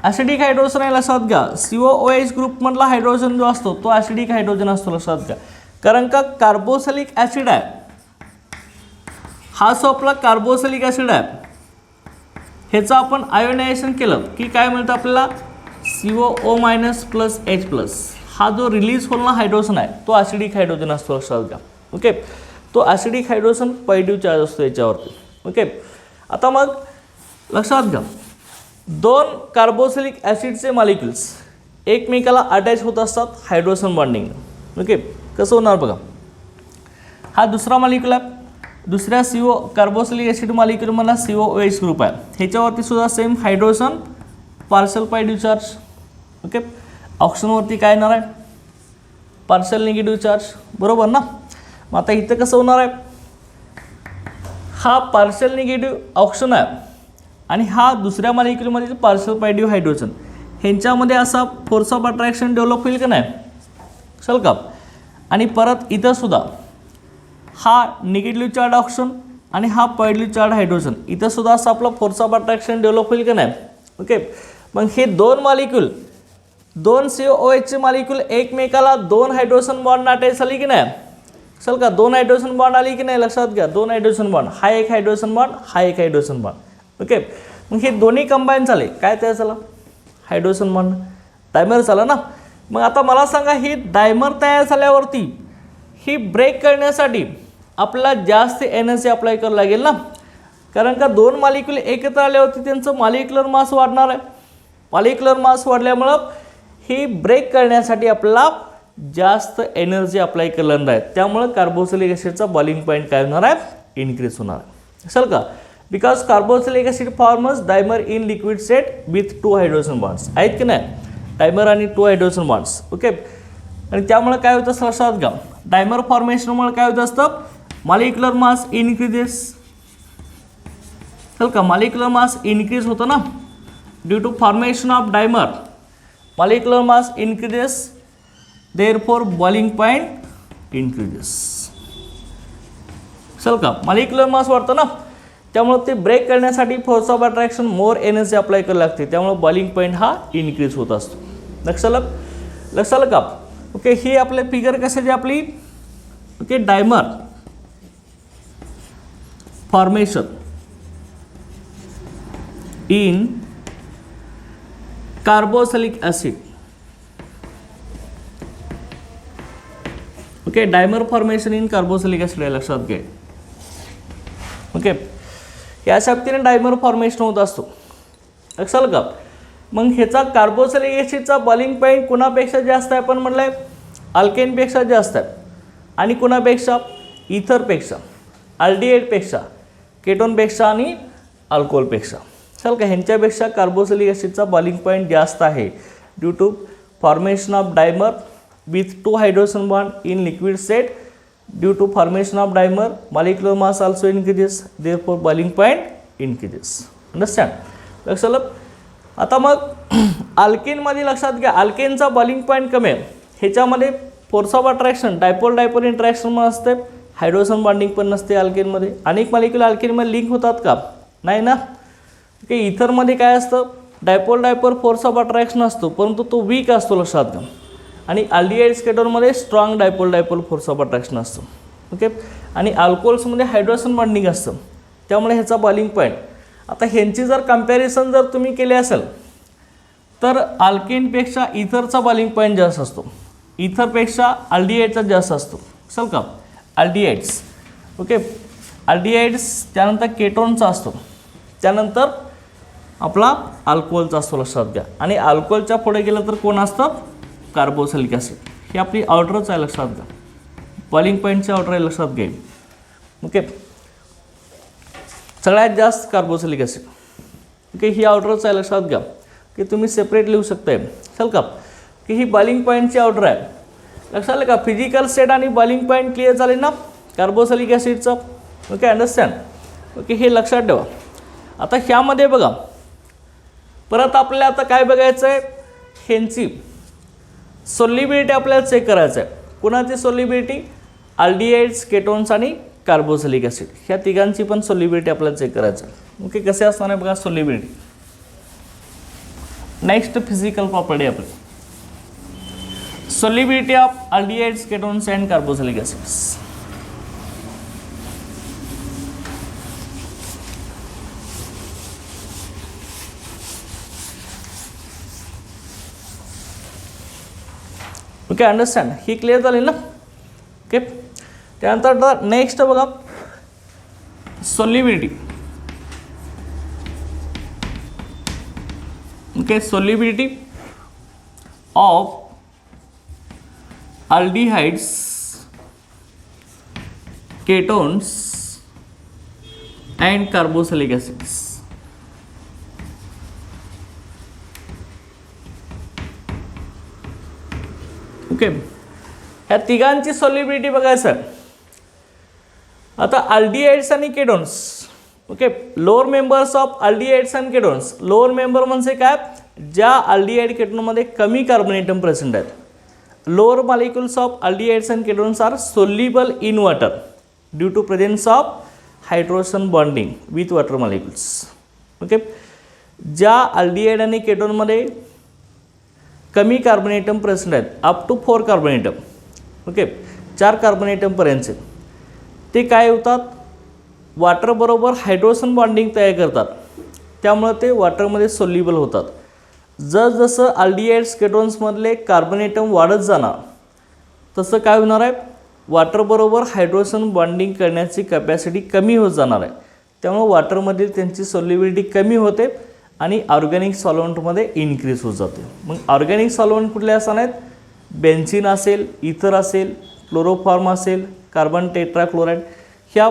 A: ॲसिडिक हायड्रोजन आहे, लक्षात घ्या. COOH ग्रुपमधला हायड्रोजन जो असतो तो ॲसिडिक हायड्रोजन असतो, लक्षात घ्या. कारण का कार्बोक्सिलिक ॲसिड आहे, हा जो आपला कार्बोक्सिलिक ॲसिड आहे, ह्याचं आपण आयोनायझेशन केलं की काय मिळतं आपल्याला, CO- + H+. हा जो रिलीज होणारा हायड्रोजन आहे तो ॲसिडिक हायड्रोजन असतो, लक्षात घ्या. ओके, तो ॲसिडिक हायड्रोजन पॉझिटिव्ह चार्ज असतो याच्यावरती. ओके, आता मग लक्षात घ्या, दोन कार्बोक्सिलिक ॲसिडचे मॉलिक्युल्स एकमेकाला अटॅच होत असतात हायड्रोजन बॉन्डिंग. ओके, कसं होणार बघा. हा दुसरा मॉलिक्यूल आहे, दुसऱ्या कार्बोक्सिलिक ॲसिड मॉलिक्यूलमधला COOH ग्रुप आहे, ह्याच्यावरती सुद्धा same hydrogen partial positive charge. Okay, ऑक्सिजनवरती काय येणार आहे, पार्शल निगेटिव्ह चार्ज, बरोबर ना. मग आता इथं कसं होणार आहे, हा पार्शल निगेटिव्ह ऑक्सिजन आहे आणि हा दुसऱ्या मॉलिक्यूलमधील पार्शल पॉझिटिव्ह हायड्रोजन, ह्यांच्यामध्ये असा फोर्स ऑफ अट्रॅक्शन डेव्हलप होईल का नाही, चल का. आणि परत इथं सुद्धा हा निगेटिव्ह चार्ज ऑक्सिजन आणि हा पॉझिटिव्ह चार्ज हायड्रोजन, इथं सुद्धा असं आपला फोर्स ऑफ अट्रॅक्शन डेव्हलप होईल का नाही. ओके, मग हे दोन मॉलिक्यूल, दोन COOHचे मॉलिक्यूल एकमेकाला दोन हायड्रोजन बॉन्ड अटॅच झाली की नाही, चल का. दोन हायड्रोजन बॉन्ड आली की नाही, लक्षात घ्या. दोन हायड्रोजन बॉन्ड, हा एक हायड्रोजन बॉन्ड, हा एक हायड्रोजन बॉन्ड. ओके, मग हे दोन्ही कंबाईन झाले, काय तयार झालं, हायड्रोजन बॉन्ड, डायमर झाला ना. मग आता मला सांगा, ही डायमर तयार झाल्यावरती ही ब्रेक करण्यासाठी आपल्याला जास्त एनर्जी अप्लाय करावं लागेल ना. कारण का दोन मॉलिक्यूल एकत्र आल्यावरती त्यांचं मॉलिक्युलर मास वाढणार आहे. मॉलिक्युलर मास वाढल्यामुळं ही ब्रेक करण्यासाठी आपल्याला जास्त एनर्जी अप्लाय करणार आहे. त्यामुळं कार्बोक्सिलिक ॲसिडचा बॉइलिंग पॉईंट काय होणार आहे, इन्क्रीज होणार आहे, चल का. Because carboxylic acid forms dimer in liquid state with 2 hydrogen bonds, आहेत की नाही, डायमर आणि 2 हायड्रोजन बॉन्ड्स. ओके, आणि त्यामुळे काय होतं असं लक्षात घ्या, डायमर फॉर्मेशनमुळे काय होतं असतं, मॉलिक्युलर मास इन्क्रीजेस, चल का. मॉलिक्युलर मास इन्क्रीज होतं ना due to formation of dimer, molecular mass increases, therefore boiling point increases, चल का. मॉलिक्युलर मास वाढतं ना, त्यामुळे ते ब्रेक करण्यासाठी force of attraction more energy apply करावी लागते, त्यामुळे बॉइलिंग पॉईंट हा इन्क्रीज होत असतो. लक्षात का. ओके, ही आपले फिगर कशाची आपली okay, dimer formation in carboxylic acid. Okay, dimer formation in carboxylic acid आहे, लक्षात घ्या. ओके, या शक्तीने डायमर फॉर्मेशन होत असतो, लक्षात का. मग ह्याचा कार्बोक्सिलिक ॲसिडचा बॉइलिंग पॉईंट कुणापेक्षा जास्त आहे, आपण म्हटलंय अल्केनपेक्षा जास्त आहे. आणि कुणापेक्षा, इथरपेक्षा, अल्डिहाइडपेक्षा, केटोनपेक्षा आणि अल्कोहोलपेक्षा. चल का, ह्यांच्यापेक्षा कार्बोक्सिलिक ॲसिडचा बॉइलिंग पॉईंट जास्त आहे due to formation of dimer with 2 hydrogen bond in liquid state. Due to formation of dimer, molecular mass also increases, therefore boiling point increases. Understand? लक्षात. आता मग अल्केनमध्ये लक्षात घ्या, अल्केनचा बॉइलिंग पॉईंट कमी आहे. ह्याच्यामध्ये force of attraction dipole dipole interaction असते, hydrogen bonding पण नसते अल्केनमध्ये. अनेक मॉलिक्युल अल्केनमध्ये लिंक होतात का, नाही ना. ओके, इथरमध्ये काय असतं, dipole dipole force of attraction असतो, परंतु तो वीक असतो, लक्षात घ्या. आणि अल्डिहाइड्स केटोनमध्ये strong dipole dipole force of attraction असतो. ओके, आणि अल्कोहोल्समध्ये हायड्रोजन बॉन्डिंग असतं, त्यामुळे ह्याचा बॉइलिंग पॉईंट. आता ह्यांची जर कंपॅरिझन जर तुम्ही केली असेल तर अल्केनपेक्षा इथरचा बॉइलिंग पॉईंट जास्त असतो, इथरपेक्षा अल्डिहाइडचा जास्त असतो. चल का, अल्डिहाइड्स. ओके, अल्डिहाइड्स, त्यानंतर केटोनचा असतो, त्यानंतर आपला अल्कोहोलचा असतो, लक्षात घ्या. आणि अल्कोहोलच्या पुढे गेलं तर कोण असतं, कार्बोक्सिलिक ॲसिड. ही आपली ऑर्डरच आहे, लक्षात घ्या. बॉइलिंग पॉईंटची ऑर्डर आहे, लक्षात घ्या. ओके, सगळ्यात जास्त कार्बोक्सिलिक ॲसिड. ओके, ही ऑर्डरच आहे, लक्षात घ्या, की तुम्ही सेपरेट लिहू शकताय. चल का, की ही बॉइलिंग पॉईंटची ऑर्डर आहे, लक्षात आलं का. फिजिकल स्टेट आणि बॉइलिंग पॉईंट क्लिअर झाले ना कार्बोक्सिलिक ॲसिडचं. Okay, understand. ओके, हे लक्षात ठेवा. आता ह्यामध्ये बघा, परत आपल्याला आता काय बघायचं आहे, ह्यांची सोल्युबिलिटी आपल्याला चेक करायचं आहे. कुणाची सोल्युबिलिटी, अल्डिहाइड्स, केटोन्स आणि कार्बोक्सिलिक ॲसिड, ह्या तिघांची पण सोल्युबिलिटी आपल्याला चेक करायचं आहे. ओके, कसे असणार आहे बघा सोल्युबिलिटी. नेक्स्ट फिजिकल प्रॉपर्टी आपली, solubility of aldehydes, ketones and carboxylic acids. Okay, understand. ही क्लिअर झाली ना. ओके, त्यानंतर नेक्स्ट बघा, solubility. Okay, solubility of aldehydes, ketones and carboxylic acids. Okay, ह्या तिघांची सोल्युबिलिटी बघायचं. आता अल्डिहाइड्स आणि ketones. Okay, lower members of aldehydes and ketones. Lower member म्हणजे काय, ज्या अल्डिहाइड केटोनमध्ये कमी कार्बोनेटम प्रेझेंट आहेत. Lower molecules of aldehydes and ketones are soluble in water due to presence of hydrogen bonding with water molecules. Okay, ज्या aldehyde आणि केटोनमध्ये कमी कार्बोनेटम प्रेझेंट आहेत, अप टू 4 कार्बोनेटम. ओके, 4 कार्बोनेटमपर्यंतचे, ते काय होतात, वॉटरबरोबर हायड्रोजन बॉन्डिंग तयार करतात, त्यामुळे ते वॉटरमध्ये सोल्युबल होतात. जसजसं अल्डिहाइड्स केटोन्समधले कार्बोनेटम वाढत जाणार तसं काय होणार आहे, वॉटरबरोबर हायड्रोजन बॉन्डिंग करण्याची कॅपॅसिटी कमी होत जाणार आहे. त्यामुळे वॉटरमध्ये त्यांची सोल्युबिलिटी कमी होते आणि ऑर्गॅनिक सॉल्व्हंटमध्ये इन्क्रीज होत जाते. मग ऑर्गॅनिक सॉल्व्हंट कुठले असणार आहेत, बेन्झिन असेल, इथर असेल, क्लोरोफॉर्म असेल, कार्बन टेट्राक्लोराइड, ह्या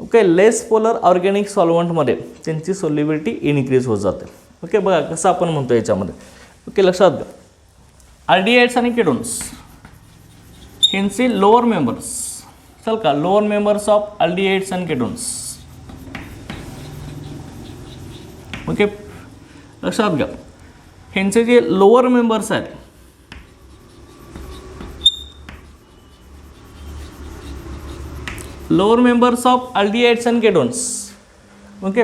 A: ओके लेस पोलर ऑर्गॅनिक सॉल्व्हंटमध्ये त्यांची सोल्युबिलिटी इन्क्रीज होत जाते. ओके, बघा कसं आपण म्हणतो याच्यामध्ये. ओके, लक्षात घ्या, अल्डिहाइड्स आणि केटोन्स ह्यांचे लोअर मेंबर्स. चल का, lower members of aldehydes and ketones. Okay, लक्षात घ्या, ह्यांचे जे लोअर मेंबर्स आहेत, lower members of aldehydes and ketones, okay,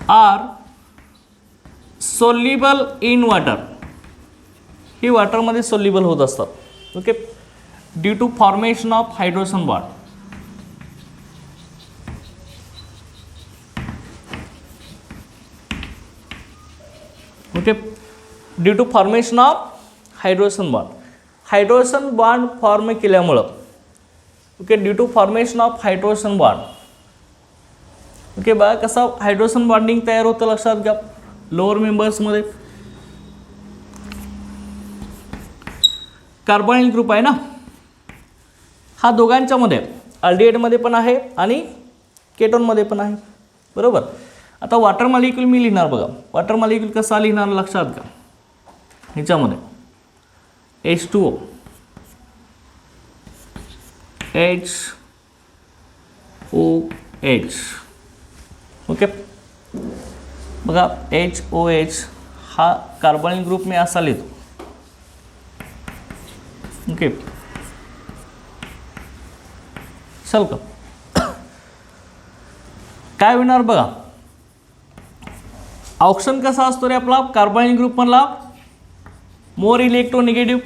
A: are soluble in water. ही वॉटरमध्ये सोल्युबल होत असतात. Okay, due to formation of hydrogen bond. Okay, due to formation of hydrogen bond. Hydrogen bond form केल्यामुळं, okay, due to formation of hydrogen bond. Okay, बघा कसा hydrogen bonding तयार होतं लक्षात घ्या. लोअर मेंबर्समध्ये कार्बोनिल ग्रुप आहे ना, हा दोघांच्यामध्ये अल्डिहाइडमध्ये पण आहे आणि केटोनमध्ये पण आहे, बरोबर. आता वॉटर मॉलिक्यूल मी लिहिणार बघा. वॉटर मॉलिक्यूल कसा लिहिणार लक्षात घ्या. ह्याच्यामध्ये H2O, HOH. ओके, बघा HOH हा कार्बोनिल ग्रुप मी असा लिहितो. ओके, चल का काय होणार बघा. ऑक्शन कसा असतो रे आपला कार्बोनिल ग्रुपमधला, मोर इलेक्ट्रोनिगेटिव्ह.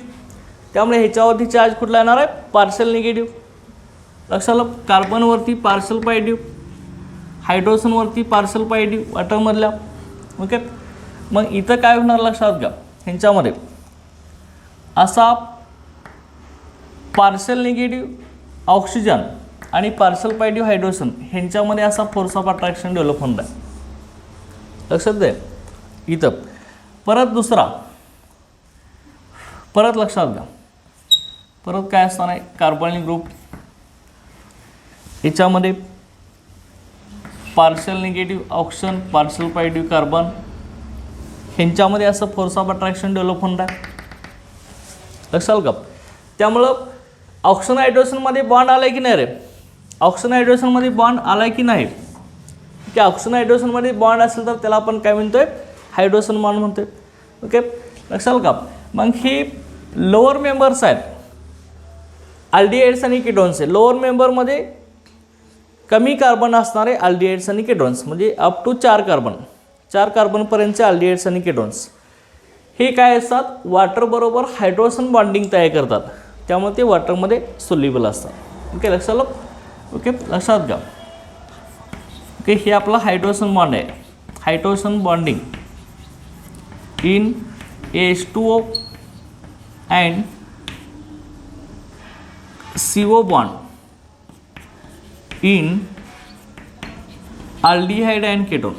A: त्यामुळे ह्याच्यावरती चार्ज कुठला येणार आहे, पार्शल निगेटिव्ह. लक्षात आलं, कार्बनवरती पार्शल पॉझिटिव्ह, हायड्रोजनवरती पार्शल पॉझिटिव्ह वॉटरमधल्या. ओके, मग इथं काय होणार लक्षात घ्या. ह्यांच्यामध्ये असा पार्शल निगेटिव्ह ऑक्सिजन आणि पार्शल पॉझिटिव्ह हायड्रोजन ह्यांच्यामध्ये असा फोर्स ऑफ अट्रॅक्शन डेव्हलप होणार आहे. लक्षात दे. इथं परत दुसरा, परत लक्षात घ्या. परत काय असणार आहे, कार्बोनिल ग्रुप, याच्यामध्ये partial negative oxygen, partial positive carbon ह्यांच्यामध्ये असं फोर्स ऑफ अट्रॅक्शन डेव्हलप होणार आहे. लक्षात का. त्यामुळं ऑक्सिजन हायड्रोजनमध्ये बॉन्ड आलाय की नाही रे, ऑक्सिजन हायड्रोजनमध्ये बॉन्ड आलाय की नाही, की ऑक्सिजन हायड्रोजनमध्ये बॉन्ड असेल तर त्याला आपण काय म्हणतोय, हायड्रोजन बॉन्ड म्हणतोय. ओके, लक्षात का. मग ही लोअर मेंबर्स आहेत, अल्डिहाइड्स आणि कीटोन्स आहे. लोअर मेंबरमध्ये कमी कार्बन असणारे अल्डिहाइड्स आणि कीटोन्स, म्हणजे अप टू 4 कार्बनपर्यंतचे अल्डिहाइड्स आणि कीटोन्स हे काय असतात, वॉटरबरोबर हायड्रोजन बॉन्डिंग तयार करतात. त्यामुळे ते वॉटरमध्ये सोल्युबल असतात. ओके, लक्षात आलं. ओके, लक्षात घ्या. ओके, हे आपला हायड्रोजन बॉन्ड आहे. Hydrogen bonding in H2O and CO bond in aldehyde and ketone.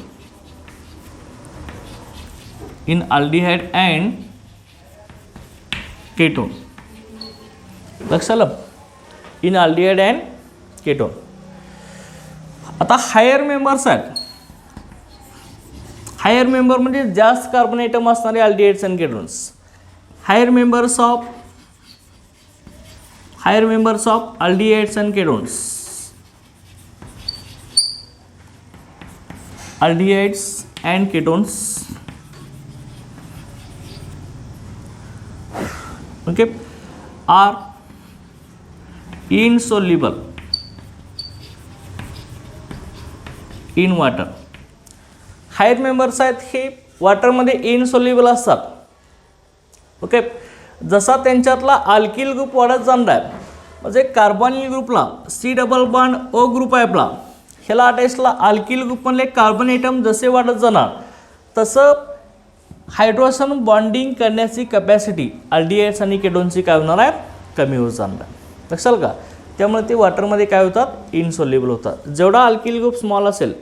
A: In aldehyde and ketone. लक्षात आलं, इन aldehyde and ketone. आता हायर मेंबर्स आहेत. हायर मेंबर म्हणजे जास्त कार्बन आयटम असणारे अल्डिहाइड्स आणि ketones. Higher members of aldehydes and ketones. Aldehydes and ketones. Okay, are insoluble in water. Higher members आहेत हे वॉटरमध्ये इनसोल्युबल असतात. ओके, जसा त्यांच्यातला अल्किल ग्रुप वाढत जाणार आहे, म्हणजे कार्बोनिल ग्रुपला C double bond O group आहे आपला, ह्याला अटॅचला अल्किल ग्रुपमधले कार्बन आयटम जसे वाढत जाणार तसं हायड्रोजन बॉन्डिंग करण्याची कॅपॅसिटी अल्डिहाइड्स आणि केटोनची काय होणार आहे, कमी होत जाणार आहे. लक्षाल का. त्यामुळे ते वॉटरमध्ये काय होतात, इनसोल्युबल होतात. जेवढा अल्किल ग्रुप स्मॉल असेल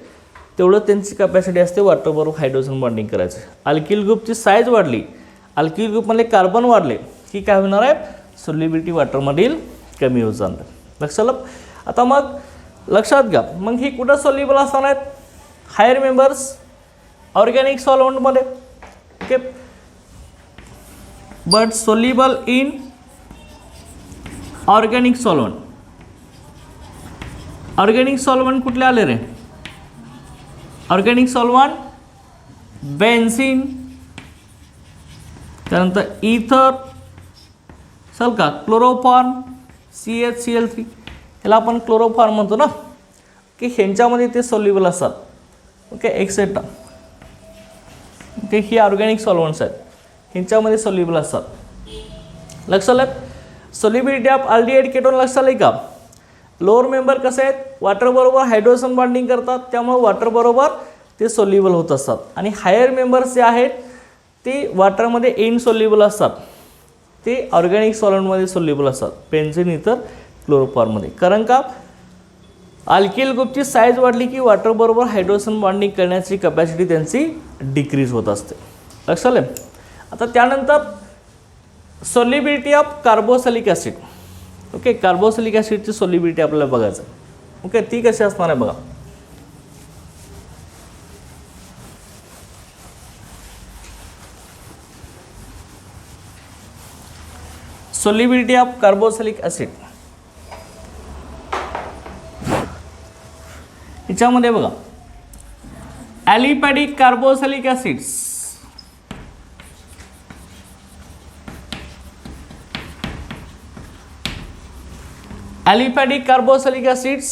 A: तेवढं त्यांची कॅपॅसिटी असते वॉटरबरोबर हायड्रोजन बॉन्डिंग करायचं. अल्किल ग्रुपची साईज वाढली, अल्किल ग्रुपमधले कार्बन वाढले की काय होणार आहे, सोल्युबिलिटी वॉटरमधील कमी होत जाणार. लक्षात. आता मग लक्षात घ्या, मग ही कुठं सोल्युबल असणार आहेत, हायर मेंबर्स ऑर्गॅनिक सॉल्व्हंटमध्ये. Okay, but soluble in organic solvent. Organic solvent कुठले आले रे, ऑर्गॅनिक सॉल्व्हंट बेन्झीन, त्यानंतर इथर, चल का, क्लोरोफॉर्म CHCl3, ह्याला आपण क्लोरोफॉर्म म्हणतो ना, की ह्यांच्यामध्ये ते सोल्युबल असतात. Okay, etcetera. ओके, ही ऑर्गॅनिक सॉल्व्हंट्स आहेत, ह्यांच्यामध्ये सोल्युबल असतात. लक्षात आलं. सोल्युबिलिटी ऑफ अल्डिहाइड केटोन लक्षात आली का? लोअर मेंबर कसे आहेत, वॉटर बरोबर हायड्रोजन बॉन्डिंग करतात, त्यामुळे वॉटर बरोबर ते सोल्युबल होत असतात. आणि हायर मेंबर्स जे आहेत ते वॉटरमध्ये इनसोल्युबल असतात, ते ऑर्गॅनिक सॉल्व्हेंटमध्ये सोल्युबल असतात, बेन्झीन इतर क्लोरोफॉर्ममध्ये. कारण का अल्किल ग्रुपची साईज वाढली की वॉटर बरोबर हायड्रोजन बॉन्डिंग करण्याची कॅपॅसिटी त्यांची डिक्रीज होत असते. लक्षात आलं? आता त्यानंतर solubility of carboxylic acid. Okay, carboxylic ॲसिडची सोल्युबिलिटी आपल्याला बघायचं. ओके, ती कशी असणार आहे बघा. सोल्युबिलिटी ऑफ कार्बोक्सिलिक ॲसिड याच्यामध्ये बघा aliphatic carboxylic acids, aliphatic carboxylic acids,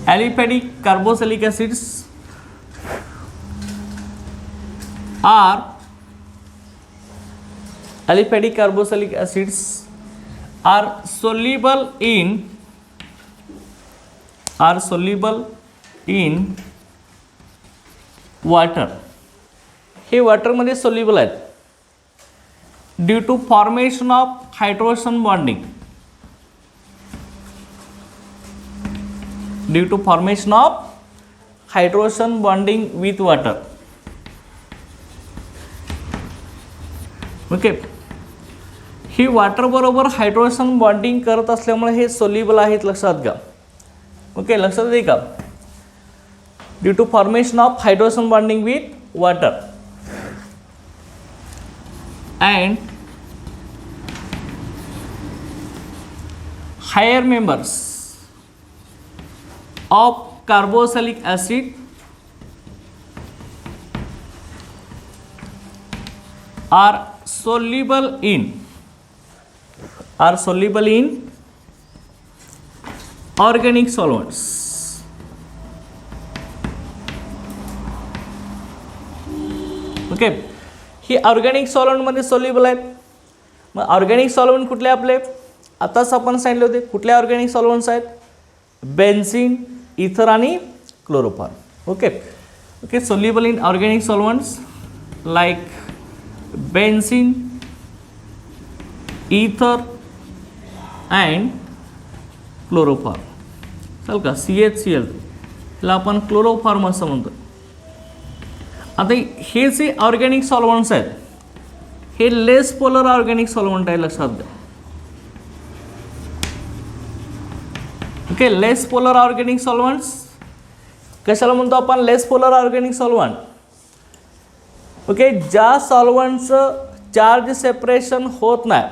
A: aliphatic carboxylic acids are aliphatic carboxylic acids are soluble in water. हे वॉटरमध्ये सोल्युबल आहेत due to formation of hydrogen bonding, due to formation of hydrogen bonding with water. Okay, ही water बरोबर hydrogen bonding करत असल्यामुळे हे soluble आहेत, लक्षात घ्या. ओके, लक्षात येईल का? Due to formation of hydrogen bonding with water and higher members of carboxylic acid are soluble in organic solvents. Okay, ही ऑर्गॅनिक सॉल्व्हेंटमध्ये सोल्युबल आहेत. मग ऑर्गॅनिक सॉल्व्हेंट कुठले आपले? आताच आपण सांगितले होते. कुठले ऑर्गॅनिक सॉल्व्हेंट्स आहेत? बेन्झीन, इथर आणि chloroform. Okay okay, soluble in organic solvents like benzene, ether and chloroform. चाल का, CHCl त्याला आपण क्लोरोफॉर्म असं म्हणतो. आता हे जे ऑर्गॅनिक सॉल्व्हेंट्स आहेत हे लेस पोलर ऑर्गॅनिक सॉल्व्हेंट आहे, लक्षात द्या. ओके, लेस पोलर ऑर्गॅनिक सॉल्व्हेंट्स कशाला म्हणतो आपण? लेस पोलर ऑर्गॅनिक सॉल्व्हेंट. ओके, ज्या सॉल्व्हेंटचं चार्ज सेपरेशन होत नाही,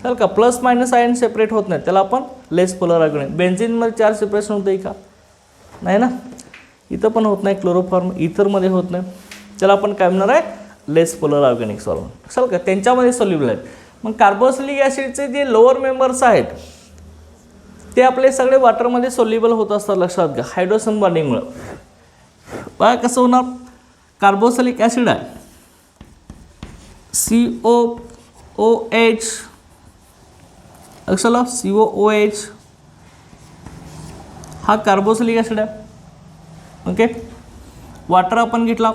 A: चाल का, प्लस मायनस आयन सेपरेट होत नाही, त्याला आपण लेस पोलर ऑर्गॅनिक. बेन्झीनमध्ये चार्ज सेपरेशन होतं का? नाही ना, इथं पण होत नाही. क्लोरोफॉर्म इथरमध्ये होत नाही, त्याला आपण काय म्हणणार आहे? लेस पोलर ऑर्गॅनिक सॉल्व्हेंट. चाल का, त्यांच्यामध्ये सोल्युबल आहेत. मग कार्बोक्सिलिक ॲसिडचे जे लोअर मेंबर्स आहेत ते आपले सगळे वॉटरमध्ये सोल्युबल होत असतात, लक्षात घ्या, हायड्रोजन बॉन्डिंगमुळं. बघा कसं होणार. कार्बोक्सिलिक ॲसिड आहे COOH, लक्षात, COOH हा कार्बोक्सिलिक ॲसिड आहे. ओके, वॉटर आपण घेतला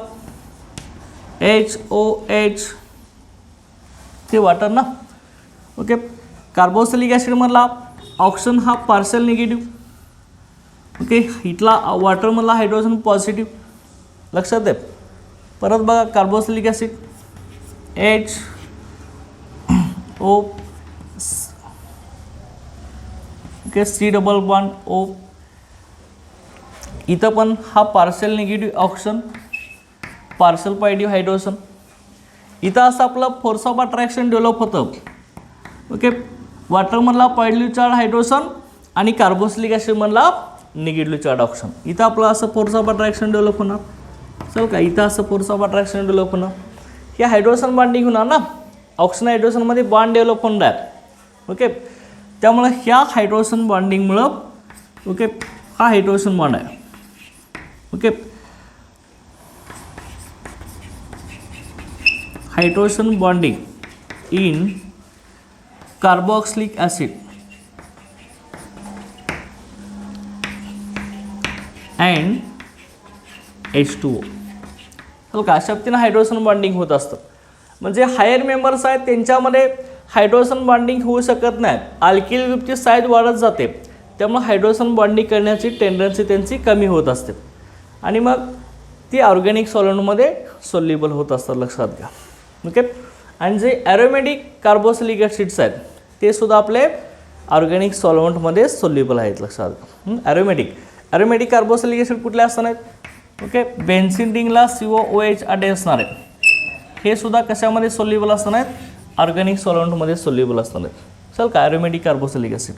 A: HOH, ते वॉटर ना. ओके, कार्बोक्सिलिक ॲसिडमधला ऑक्सिजन हा पार्शल निगेटिव्ह. ओके, इथला वॉटरमधला हायड्रोजन पॉझिटिव्ह, लक्षात आहे. परत बघा carboxylic acid HO, okay, C double bond O, इथं पण हा partial negative oxygen, partial positive hydrogen. इथं असं आपलं फोर्स ऑफ अट्रॅक्शन डेव्हलप होतं. ओके, वॉटरमधला पॉझिटिव्ह चार्ज हायड्रोजन आणि कार्बोक्सिलिक ॲसिडमधला निगेटिव्ह चार्ज ऑक्सिजन. इथं आपलं असं फोर्स ऑफ अट्रॅक्शन डेव्हलप होणार. चल का, इथं असं फोर्स ऑफ अट्रॅक्शन डेव्हलप होणार. हे हायड्रोजन बॉन्डिंग होणार ना, ऑक्सिजन हायड्रोजनमध्ये बॉन्ड डेव्हलप होणार. ओके, त्यामुळे ह्या हायड्रोजन बॉन्डिंगमुळं, ओके, हा हायड्रोजन बॉन्ड आहे. Okay, hydrogen bonding in carboxylic acid and H2O. का अशा पद्धतीनं हायड्रोजन बॉन्डिंग होत असतं. म्हणजे हायर मेंबर्स आहेत त्यांच्यामध्ये हायड्रोजन बॉन्डिंग होऊ शकत नाही. अल्किल ग्रुपची साईज वाढत जाते, त्यामुळे हायड्रोजन बॉन्डिंग करण्याची टेंडन्सी त्यांची कमी होत असते आणि मग ती ऑर्गॅनिक सॉल्व्हेंटमध्ये सोल्युबल होत असतात, लक्षात घ्या. ओके. आणि जे ॲरोमॅटिक कार्बोक्सिलिक ॲसिड्स आहेत ते सुद्धा आपले ऑर्गॅनिक सॉल्व्हेंटमध्ये सोल्युबल आहेत, लक्षात घ्या. ॲरोमॅटिक कार्बोक्सिलिक ॲसिड कुठले असणार आहेत? ओके, बेन्झिन रिंगला COOH अटॅच असणार आहे. हे सुद्धा कशामध्ये सोल्युबल असणार आहेत? ऑर्गॅनिक सॉल्व्हेंटमध्ये सोल्युबल असणार आहेत. चल का ॲरोमॅटिक कार्बोक्सिलिक ॲसिड.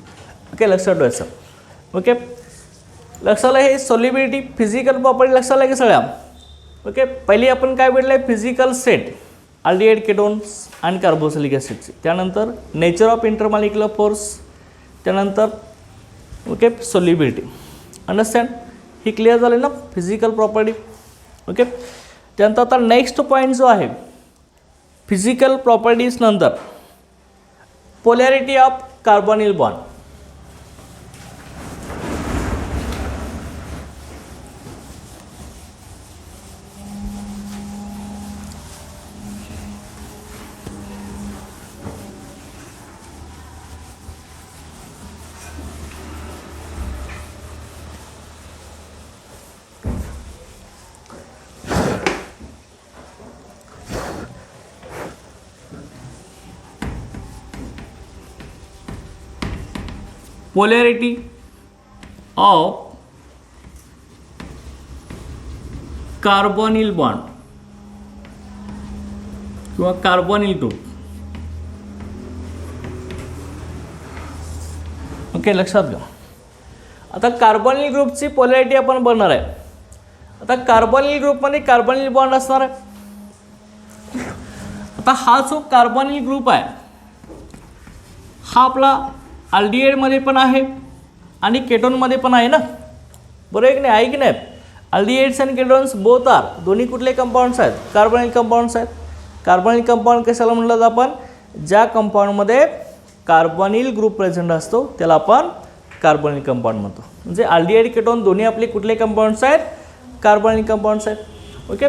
A: ओके, लक्षात ठेवायचं. ओके, लक्षात आलं हे सोल्युबिलिटी फिजिकल प्रॉपर्टी लक्षात आलं की सगळ्या. ओके, पहिली आपण काय भेटलं आहे? फिजिकल सेट अल्डिहाइड केटोन्स आणि कार्बोक्सिलिक ॲसिडची. त्यानंतर नेचर ऑफ इंटरमॉलिक्युलर फोर्स, त्यानंतर ओके सोल्युबिलिटी. अंडरस्टँड? ही क्लिअर झाली ना फिजिकल प्रॉपर्टी. ओके, त्यानंतर आता नेक्स्ट पॉईंट जो आहे फिजिकल प्रॉपर्टीज नंतर polarity of carbonyl bond. polarity of carbonyl bond किंवा कार्बोनिल ग्रुप. ओके, लक्षात घ्या. आता कार्बोनिल ग्रुपची पोलॅरिटी आपण बनणार आहे. आता कार्बोनिल ग्रुपमध्ये कार्बोनिल बॉन्ड असणार आहे. आता हा जो कार्बोनिल ग्रुप आहे हा आपला अल्डिहाइडमध्ये पण आहे आणि केटोनमध्ये पण आहे ना, बरोबर आहे की नाही? आहे की नाही? Aldehydes and ketones both are, दोन्ही कुठले कंपाऊंड्स आहेत? कार्बोनिल कंपाऊंड्स आहेत. कार्बोनिल कंपाऊंड कशाला म्हणलं आपण? ज्या कंपाऊंडमध्ये कार्बोनिल ग्रुप प्रेझेंट असतो त्याला आपण कार्बोनिल कंपाऊंड म्हणतो. म्हणजे अल्डिहाइड केटोन दोन्ही आपले कुठले कंपाऊंड्स आहेत? कार्बोनिल कंपाऊंड्स आहेत. ओके,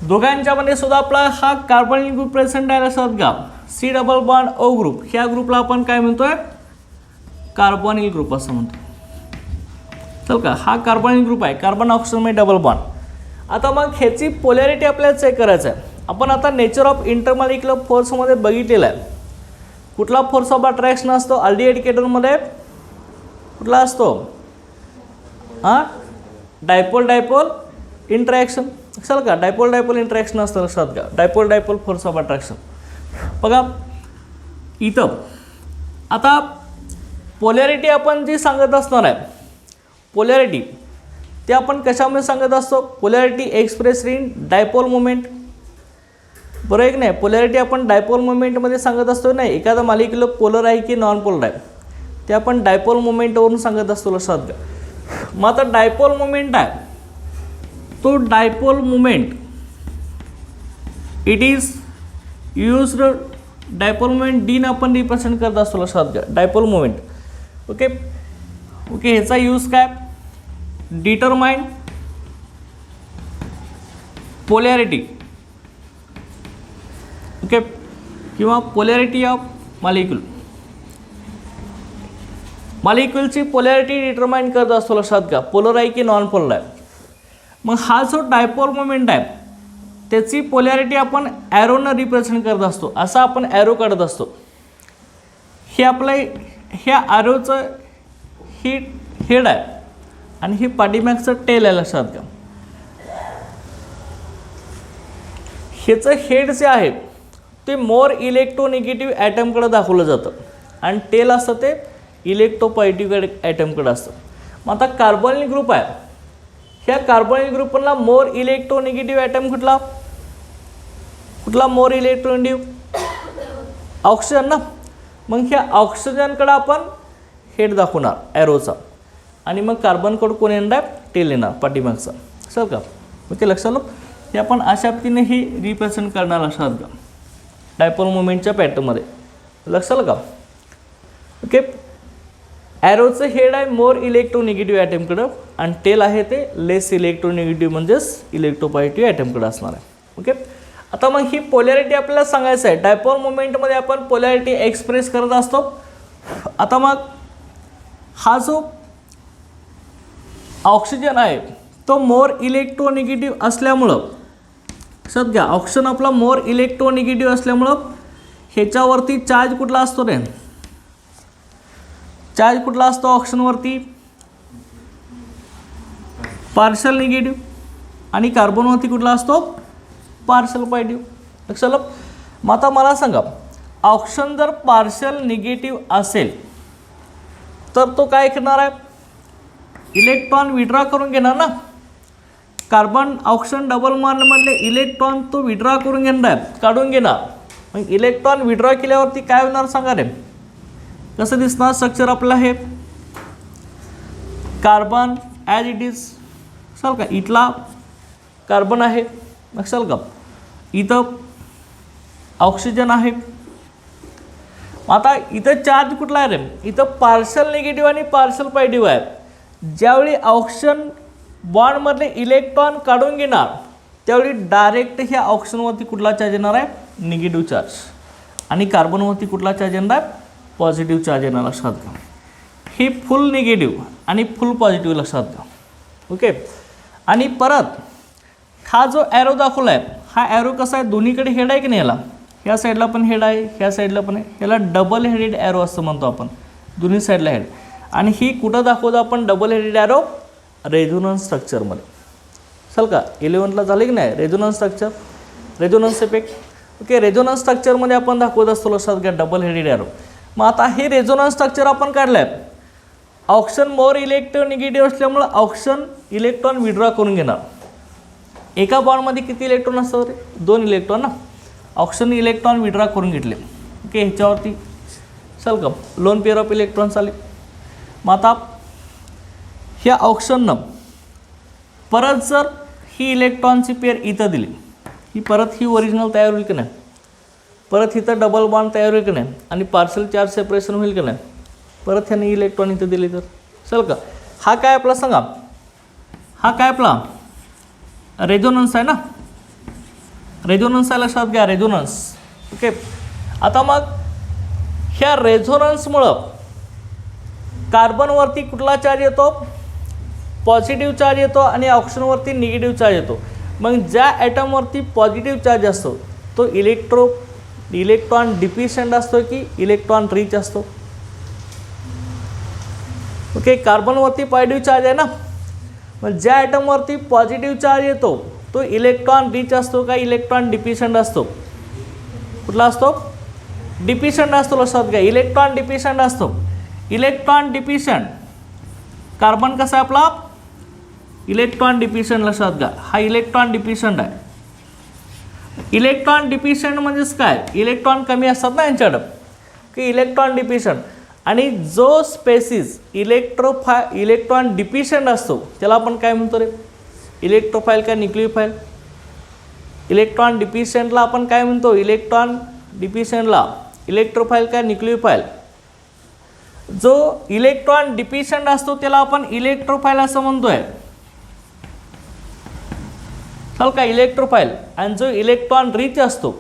A: दोघांच्यामध्ये सुद्धा आपला हा कार्बोनिल ग्रुप प्रेझेंट आहे, लक्षात घ्या. C double bond O group, ह्या ग्रुपला आपण काय म्हणतोय? कार्बोनिल ग्रुप असं म्हणतो. चल का, हा कार्बोनिल ग्रुप आहे, कार्बन ऑक्सिजन डबल बॉन्ड. आता मग ह्याची पोलॅरिटी आपल्याला चेक करायचं आहे. आपण आता नेचर ऑफ इंटरमॉलिक्युलर फोर्समध्ये बघितलेलं आहे. कुठला फोर्स ऑफ अट्रॅक्शन असतो अल्डिहाइड केटोनमध्ये? कुठला असतो? हां, डायपोल इंटरॅक्शन. चल का, डायपोल इंटरॅक्शन असतं, लक्षात घ्या. Dipole force of attraction. बघा इथं आता पोलॅरिटी आपण जी सांगत असणार आहे, पोलॅरिटी ते आपण कशामध्ये सांगत असतो? Polarity express in dipole moment, बरोबर आहे की नाही? पोलॅरिटी आपण डायपोल मोमेंटमध्ये सांगत असतो. नाही, एखादा मॉलिक्युल पोलर आहे की नॉन पोलर आहे ते आपण डायपोल मोमेंटवरून सांगत असतो, लक्षात घ्या. मग आता डायपोल मोमेंट आहे, तो dipole moment it is used, dipole moment डीन आपण रिप्रेझेंट करत असतो, लक्षात घ्या. Dipole moment. ओके, ह्याचा यूज काय? Determine polarity. ओके, किंवा पोलॅरिटी ऑफ मॉलिक्यूल. मॉलिक्यूलची पोलॅरिटी डिटरमाइन करत असतो, लक्षात घ्या. पोलर आहे की नॉन पोलर आहे. मग हा जो डायपोल मोमेंट आहे त्याची पोलॅरिटी आपण ॲरोनं रिप्रेझेंट करत असतो. असा आपण ॲरो काढत असतो. हे आपलं ह्या ॲरोचं ही हेड आहे आणि हे पाठीमागचं टेल आहे, लक्षात घ्या. ह्याचं हेड जे आहे ते मोर इलेक्ट्रोनिगेटिव्ह ॲटमकडे दाखवलं जातं आणि टेल असतं ते इलेक्ट्रोपॉझिटिव्ह ॲटमकडे असतं. मग आता कार्बोनिल ग्रुप आहे, ह्या कार्बोनिल ग्रुपला मोर इलेक्ट्रोनिगेटिव्ह ॲटम कुठला मोर इलेक्ट्रोनिगेटिव्ह? ऑक्सिजन ना. मग ह्या ऑक्सिजनकडे आपण हेड दाखवणार ॲरोचा आणि मग कार्बनकडे कोण येणार? टेल येणार पाठीमागचा, सर का. ओके, लक्षात आलं? हे आपण अशा पद्धतीने ही रिप्रेझेंट करणार, लक्षात घ्या. डायपोल मोमेंटच्या पॅटर्नमध्ये. लक्षात आलं का? ओके. ॲरोचं हेड आहे मोर इलेक्ट्रोनिगेटिव्ह ॲटमकडं आणि टेल आहे ते लेस इलेक्ट्रोनिगेटिव्ह म्हणजेच इलेक्ट्रोपॉझिटिव्ह ॲटमकडं असणार आहे. ओके. आता मग ही पोलॅरिटी आपल्याला सांगायचं आहे. डायपोल मोमेंटमध्ये आपण पोलॅरिटी एक्सप्रेस करत असतो. आता मग हा जो ऑक्सिजन आहे तो मोर इलेक्ट्रोनिगेटिव्ह असल्यामुळं, लक्षात घ्या, ऑक्सिजन आपला मोर इलेक्ट्रोनिगेटिव्ह असल्यामुळं ह्याच्यावरती चार्ज कुठला असतो रे? चार्ज कुठला असतो ऑक्सिजनवरती? Partial negative. आणि कार्बनवरती कुठला असतो? Partial positive. लक्षात आलं? मग आता मला सांगा, ऑक्सिजन जर पार्शल निगेटिव्ह असेल तर तो काय करणार आहे? इलेक्ट्रॉन विड्रॉ करून घेणार ना. कार्बन ऑक्सिजन डबल बॉन्ड मधले इलेक्ट्रॉन तो विड्रॉ करून घेणार आहे, काढून घेणार. मग इलेक्ट्रॉन विड्रॉ केल्यावरती काय होणार सांगा रे? कसं दिसणार स्ट्रक्चर आपलं? हे कार्बन ॲज इट इज. चाल का? इथला कार्बन आहे, लक्षात का? इथं ऑक्सिजन आहे. आता इथं चार्ज कुठला आहे रे? इथं पार्शल निगेटिव्ह आणि पार्शल पॉझिटिव्ह आहे. ज्यावेळी ऑक्सिजन बॉन्डमधले इलेक्ट्रॉन काढून घेणार त्यावेळी डायरेक्ट ह्या ऑक्सिजनवरती कुठला चार्ज येणार आहे? Negative charge. आणि कार्बनवरती कुठला चार्ज येणार आहे? पॉझिटिव्ह चार्ज येणार. लक्षात घ्या. ही फुल निगेटिव्ह आणि फुल पॉझिटिव्ह लक्षात घ्या. ओके. आणि परत हा जो ॲरो दाखवला आहे, हा ॲरो कसा आहे? दोन्हीकडे हेड आहे की नाही? याला ह्या साईडला पण हेड आहे, ह्या साईडला पण आहे. ह्याला डबल हेडेड ॲरो असं म्हणतो आपण, दोन्ही साईडला हेड. आणि ही कुठं दाखवतो आपण डबल हेडेड ॲरो? रेझोनन्स स्ट्रक्चरमध्ये. चल का? 11ला झालं की नाही resonance structure, resonance effect. Okay. Resonance स्ट्रक्चरमध्ये आपण दाखवत असतो, लक्षात घ्या, डबल हेडेड ॲरो. मग आता हे रेझोनन्स स्ट्रक्चर आपण काढलं आहे. ऑक्सिजन मोर इलेक्ट्रोनिगेटिव्ह असल्यामुळं ऑक्सिजन इलेक्ट्रॉन विड्रॉ करून घेणार. एका बॉन्डमध्ये किती इलेक्ट्रॉन असतात रे? 2 इलेक्ट्रॉन ना. ऑक्सिजन इलेक्ट्रॉन विड्रॉ करून घेतले. ओके. ह्याच्यावरती चल का लोन पेअर ऑफ इलेक्ट्रॉन्स आले. मग आता ह्या ऑक्सिजननं परत जर ही इलेक्ट्रॉनची पेअर इथं दिली, ही परत ही ओरिजिनल तयार होईल की नाही? परत इथं डबल बॉन्ड तयार होईल की नाही? आणि पार्शल चार्ज सेपरेशन होईल की नाही? परत ह्याने इलेक्ट्रॉन इथं दिले तर चल का? हा काय आपला सांगा? हा काय आपला रेझोनन्स आहे ना. रेझोनन्स आहे, लक्षात घ्या, रेझोनन्स. ओके. आता मग ह्या रेझोनन्समुळं कार्बनवरती कुठला चार्ज येतो? पॉझिटिव्ह चार्ज येतो. आणि ऑक्सिजनवरती निगेटिव्ह चार्ज येतो. मग ज्या ॲटमवरती पॉझिटिव्ह चार्ज असतो तो इलेक्ट्रॉन डिफिशियंट असतो की इलेक्ट्रॉन रिच असतो? ओके. कार्बनवरती पॉझिटिव्ह चार्ज आहे ना. मग ज्या ॲटमवरती पॉझिटिव्ह चार्ज येतो तो इलेक्ट्रॉन रिच असतो का इलेक्ट्रॉन डिफिशियंट असतो? कुठला असतो? डिफिशियंट असतो. लक्षात घ्या, इलेक्ट्रॉन डिफिशियंट असतो. इलेक्ट्रॉन डिफिशियंट कार्बन कसा आहे आपला? Electron deficient. लक्षात घ्या, हा इलेक्ट्रॉन डिफिशियंट आहे. इलेक्ट्रॉन डिफिशियंट म्हणजेच काय? इलेक्ट्रॉन कमी असतात ना यांच्याकडं, की इलेक्ट्रॉन डिफिशियंट. आणि जो स्पेसिस इलेक्ट्रॉन डिफिशियंट असतो त्याला आपण काय म्हणतो रे? इलेक्ट्रोफाइल का न्यूक्लियोफाइल? इलेक्ट्रॉन डिफिशियंटला आपण काय म्हणतो? इलेक्ट्रॉन डिफिशियंटला इलेक्ट्रोफाइल का न्यूक्लियोफाइल? जो इलेक्ट्रॉन डिफिशियंट असतो त्याला आपण इलेक्ट्रोफाइल असं म्हणतोय. चल का? इलेक्ट्रोफाइल. आणि जो इलेक्ट्रॉन रिच असतो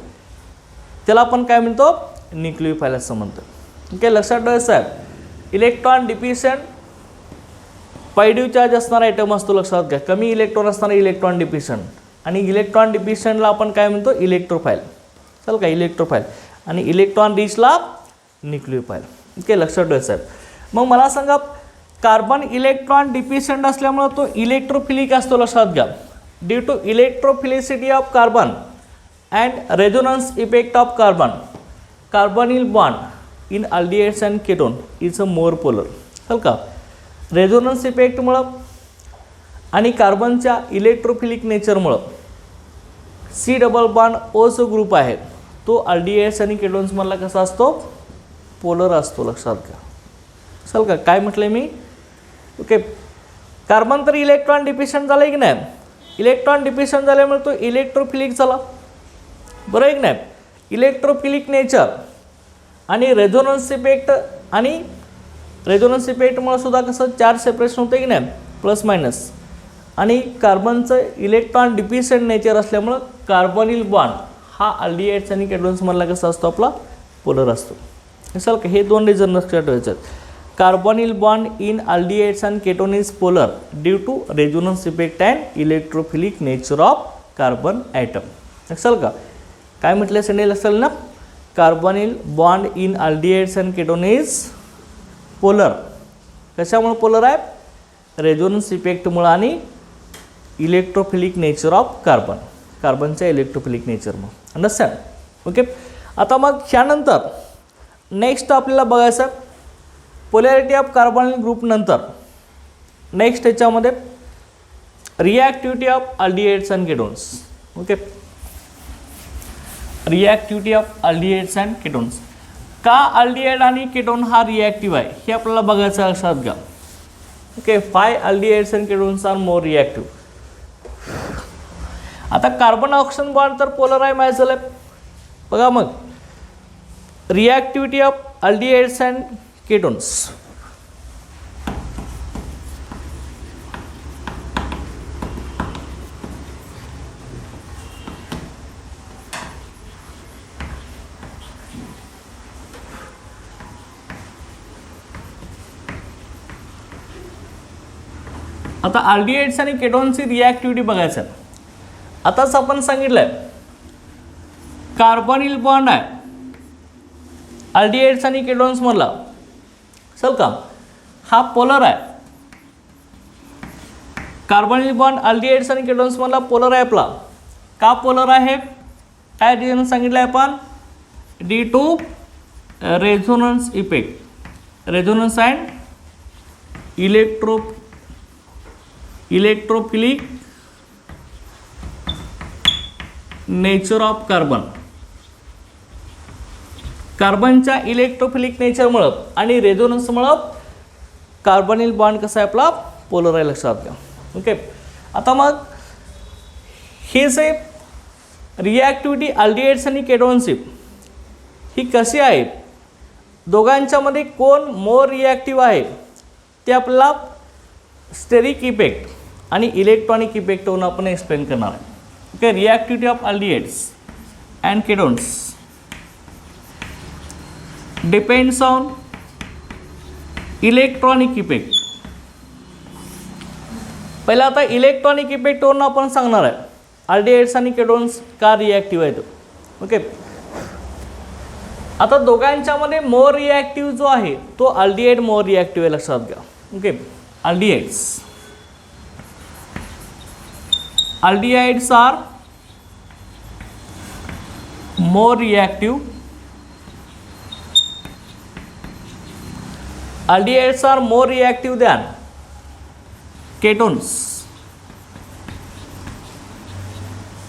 A: त्याला आपण काय म्हणतो? न्यूक्लियोफाइल असं म्हणतो. ओके. लक्षात ठेवायचं साहेब, इलेक्ट्रॉन डिफिशियंट पॉझिटिव्ह चार्ज असणारा आयटम असतो. लक्षात घ्या, कमी इलेक्ट्रॉन असणारा इलेक्ट्रॉन डिफिशियंट. आणि इलेक्ट्रॉन डिफिशियंटला आपण काय म्हणतो? इलेक्ट्रोफाइल. चल का? इलेक्ट्रोफाइल. आणि इलेक्ट्रॉन रिचला न्यूक्लियोफाइल. ओके. लक्षात ठेवायचं साहेब. मग मला सांगा, कार्बन इलेक्ट्रॉन डिफिशियंट असल्यामुळे तो इलेक्ट्रोफिलिक असतो. लक्षात घ्या, due to electrophilicity of carbon and resonance effect of carbon, carbonyl bond in aldehydes and ketone is a more polar. चल का? रेझोनन्स इफेक्टमुळं आणि कार्बनच्या इलेक्ट्रोफिलिक नेचरमुळं सी डबल बॉन्ड ओ जो ग्रुप आहे तो अल्डिहाइड्स आणि केटोन्समधला कसा असतो? पोलर असतो. लक्षात घ्या. चल का? काय म्हटलं मी? ओके. कार्बन तर इलेक्ट्रॉन डिफिशियंट झालं आहे की नाही? इलेक्ट्रॉन डिफिशियंट झाल्यामुळे तो इलेक्ट्रोफिलिक झाला, बरं आहे की नाही? इलेक्ट्रोफिलिक नेचर आणि रेझोनन्स इफेक्ट, आणि रेझोनन्स इफेक्टमुळे सुद्धा कसं चार्ज सेपरेशन होतं की नाही, प्लस मायनस, आणि कार्बनचं इलेक्ट्रॉन डिफिशियंट नेचर असल्यामुळं कार्बोनिल बॉन्ड हा अल्डिहाइड्स आणि केटोन्समधला कसा असतो, आपला पोलर असतो. असेल का, हे दोन रिझन लक्षात ठेवायचे आहेत. Carbonyl bond in aldehydes and ketone is polar due to resonance effect and electrophilic nature of carbon atom. असेल का, काय म्हटलं सेंडेल असेल ना, carbonyl bond in aldehydes and ketone is polar. कशामुळे पोलर आहे, रेझोनन्स इफेक्टमुळं आणि इलेक्ट्रोफिलिक नेचर ऑफ कार्बन, कार्बनच्या इलेक्ट्रोफिलिक नेचरमुळं. Understand, okay. आता मग ह्यानंतर नेक्स्ट आपल्याला बघायचं पोलॅरिटी ऑफ कार्बोनिल ग्रुप. नंतर नेक्स्ट ह्याच्यामध्ये reactivity of aldehydes and ketones. Okay, reactivity of aldehydes and ketones. का अल्डिहाइड आणि केटोन हा रिॲक्टिव्ह आहे हे आपल्याला बघायचं, लक्षात घ्या. Okay, why aldehydes and ketones are more reactive. आता कार्बन ऑक्सिजन बॉन्ड तर पोलर आहे माहिती झालं. बघा मग reactivity of aldehydes and ketones. आता अल्डिहाइड्स आणि केटोनची रिॲक्टिव्हिटी बघायचं. आताच आपण सांगितलंय कार्बोनिल बॉन्ड आहे अल्डिहाइड्स आणि केटोन्स मधला, चल का, हा पोलर आहे. कार्बोनिल बॉन्ड अल्डिहाइड्स आणि केटोन्स मधला पोलर आहे आपला. का पोलर आहे, काय रिझन सांगितलं आहे आपण, due to resonance effect, resonance and electrophilic nature of carbon. कार्बनच्या इलेक्ट्रोफिलिक नेचरमुळं आणि रेझोनन्समुळं कार्बोनिल बॉन्ड कसा आहे आपला, पोलर आहे, लक्षात घ्या. ओके, आता मग हे जे रिॲक्टिव्हिटी अल्डिहाइड्स आणि केटोन्सची ही कशी आहे, दोघांच्यामध्ये कोण मोर रिॲक्टिव्ह आहे ते आपल्याला स्टेरिक इफेक्ट आणि इलेक्ट्रॉनिक इफेक्टवरून आपण एक्सप्लेन करणार आहे. Okay, reactivity of aldehydes and ketones depends on electronic effect. पहिला आता इलेक्ट्रॉनिक इफेक्टवरून आपण सांगणार आहे अल्डिहाइड्स आणि केटोन्स का रिॲक्टिव्ह आहेत. ओके, आता दोघांच्यामध्ये मोर रिॲक्टिव्ह जो आहे तो अल्डिहाइड मोर रिॲक्टिव्ह आहे, लक्षात घ्या. Okay, aldehydes are more reactive. Aldehydes are more reactive than ketones.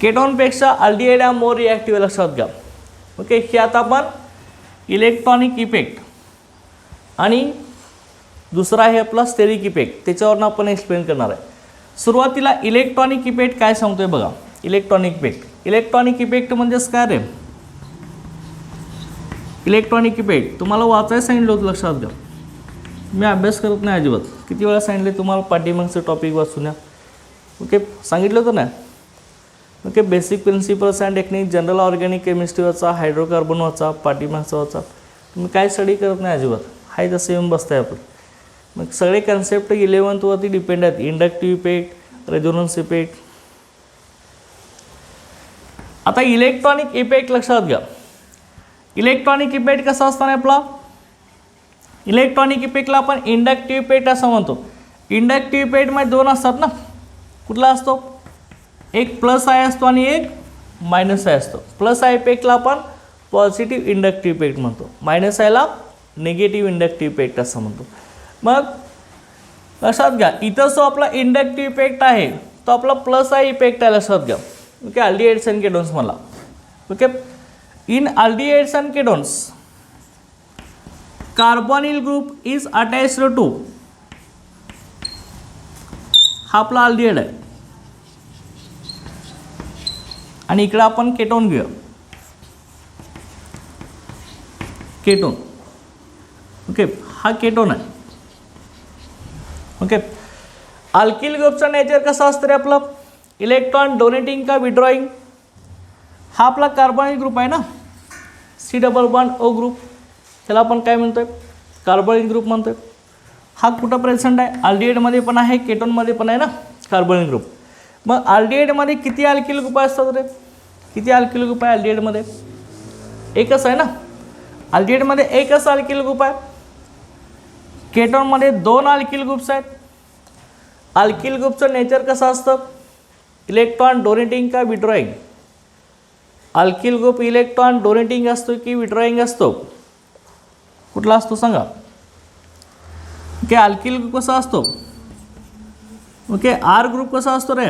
A: Ketone पेक्षा अल्डिहाइड हा मोर रिॲक्टिव्ह, लक्षात घ्या. ओके, हे आता आपण इलेक्ट्रॉनिक इफेक्ट आणि दुसरा आहे आपला स्टेरिक इफेक्ट, त्याच्यावरून आपण एक्सप्लेन करणार आहे. सुरुवातीला इलेक्ट्रॉनिक इफेक्ट काय सांगतोय बघा. इलेक्ट्रॉनिक इफेक्ट म्हणजेच काय रे, इलेक्ट्रॉनिक इफेक्ट तुम्हाला वाचायला सांगितलं होतं, लक्षात घ्या. मी अभ्यास करत नाही अजिबात, किती वेळा सांगितले तुम्हाला पाठीमागचं टॉपिक वाचून या. ओके, सांगितलं होतं ना. Okay, basic principles and technique, general organic chemistry वाचा, हायड्रोकार्बन वाचा, पाठीमागचा वाचा. तुम्ही काय स्टडी करत नाही अजिबात, हाय तसं येऊन बसताय आपण. मग सगळे कन्सेप्ट 11th वरती डिपेंड आहेत. Inductive effect, resonance effect. आता इलेक्ट्रॉनिक इफेक्ट लक्षात घ्या. इलेक्ट्रॉनिक इफेक्ट कसा असताना आपला, इलेक्ट्रॉनिक इफेक्टला आपण इंडक्टिव्ह इफेक्ट असं म्हणतो. इंडक्टिव्ह इफेक्टमध्ये दोन असतात ना, कुठला असतो, एक प्लस आय असतो आणि एक मायनस आय असतो. प्लस आय इफेक्टला आपण पॉझिटिव्ह इंडक्टिव्ह इफेक्ट म्हणतो, मायनस आयला निगेटिव्ह इंडक्टिव्ह इफेक्ट असं म्हणतो. मग लक्षात घ्या, इथं जो आपला इंडक्टिव्ह इफेक्ट आहे तो आपला प्लस आय इफेक्ट आहे, लक्षात घ्या. ओके, अल्डिहाइड्स अँड केटोन्स मला. Okay, in aldehydes and ketones carbonyl group is attached to, हा आपला अल्डिहाइड आहे आणि इकडे आपण केटोन घेऊया. केटोन. ओके, हा केटोन आहे. ओके, अल्किल ग्रुपचा नेचर कसा असतं रे आपलं, इलेक्ट्रॉन डोनेटिंग का विड्रॉइंग. हा आपला कार्बोनिक ग्रुप आहे ना, C double bond O group, त्याला आपण काय म्हणतोय, कार्बोनिक ग्रुप म्हणतोय. हा कुठं प्रेझेंट आहे, अल्डिहाइडमध्ये पण आहे, केटोनमध्ये पण आहे ना कार्बोनिक ग्रुप. मग अल्डिहाइडमध्ये किती अल्किल ग्रुप असतात रे, किती अल्किल ग्रुप आहे अल्डिहाइडमध्ये, एकच आहे ना. अल्डिहाइडमध्ये एकच अल्किल ग्रुप आहे. केटोनमध्ये 2 अल्किल ग्रुप्स आहेत. अल्किल ग्रुपचं नेचर कसं असतं, इलेक्ट्रॉन डोनेटिंग का withdrawing. Alkyl group electron donating असतो की विड्रॉइंग असतो, कुठला असतो सांगा. ओके, अल्किल ग्रुप कसा असतो, ओके, आर ग्रुप कसा असतो रे,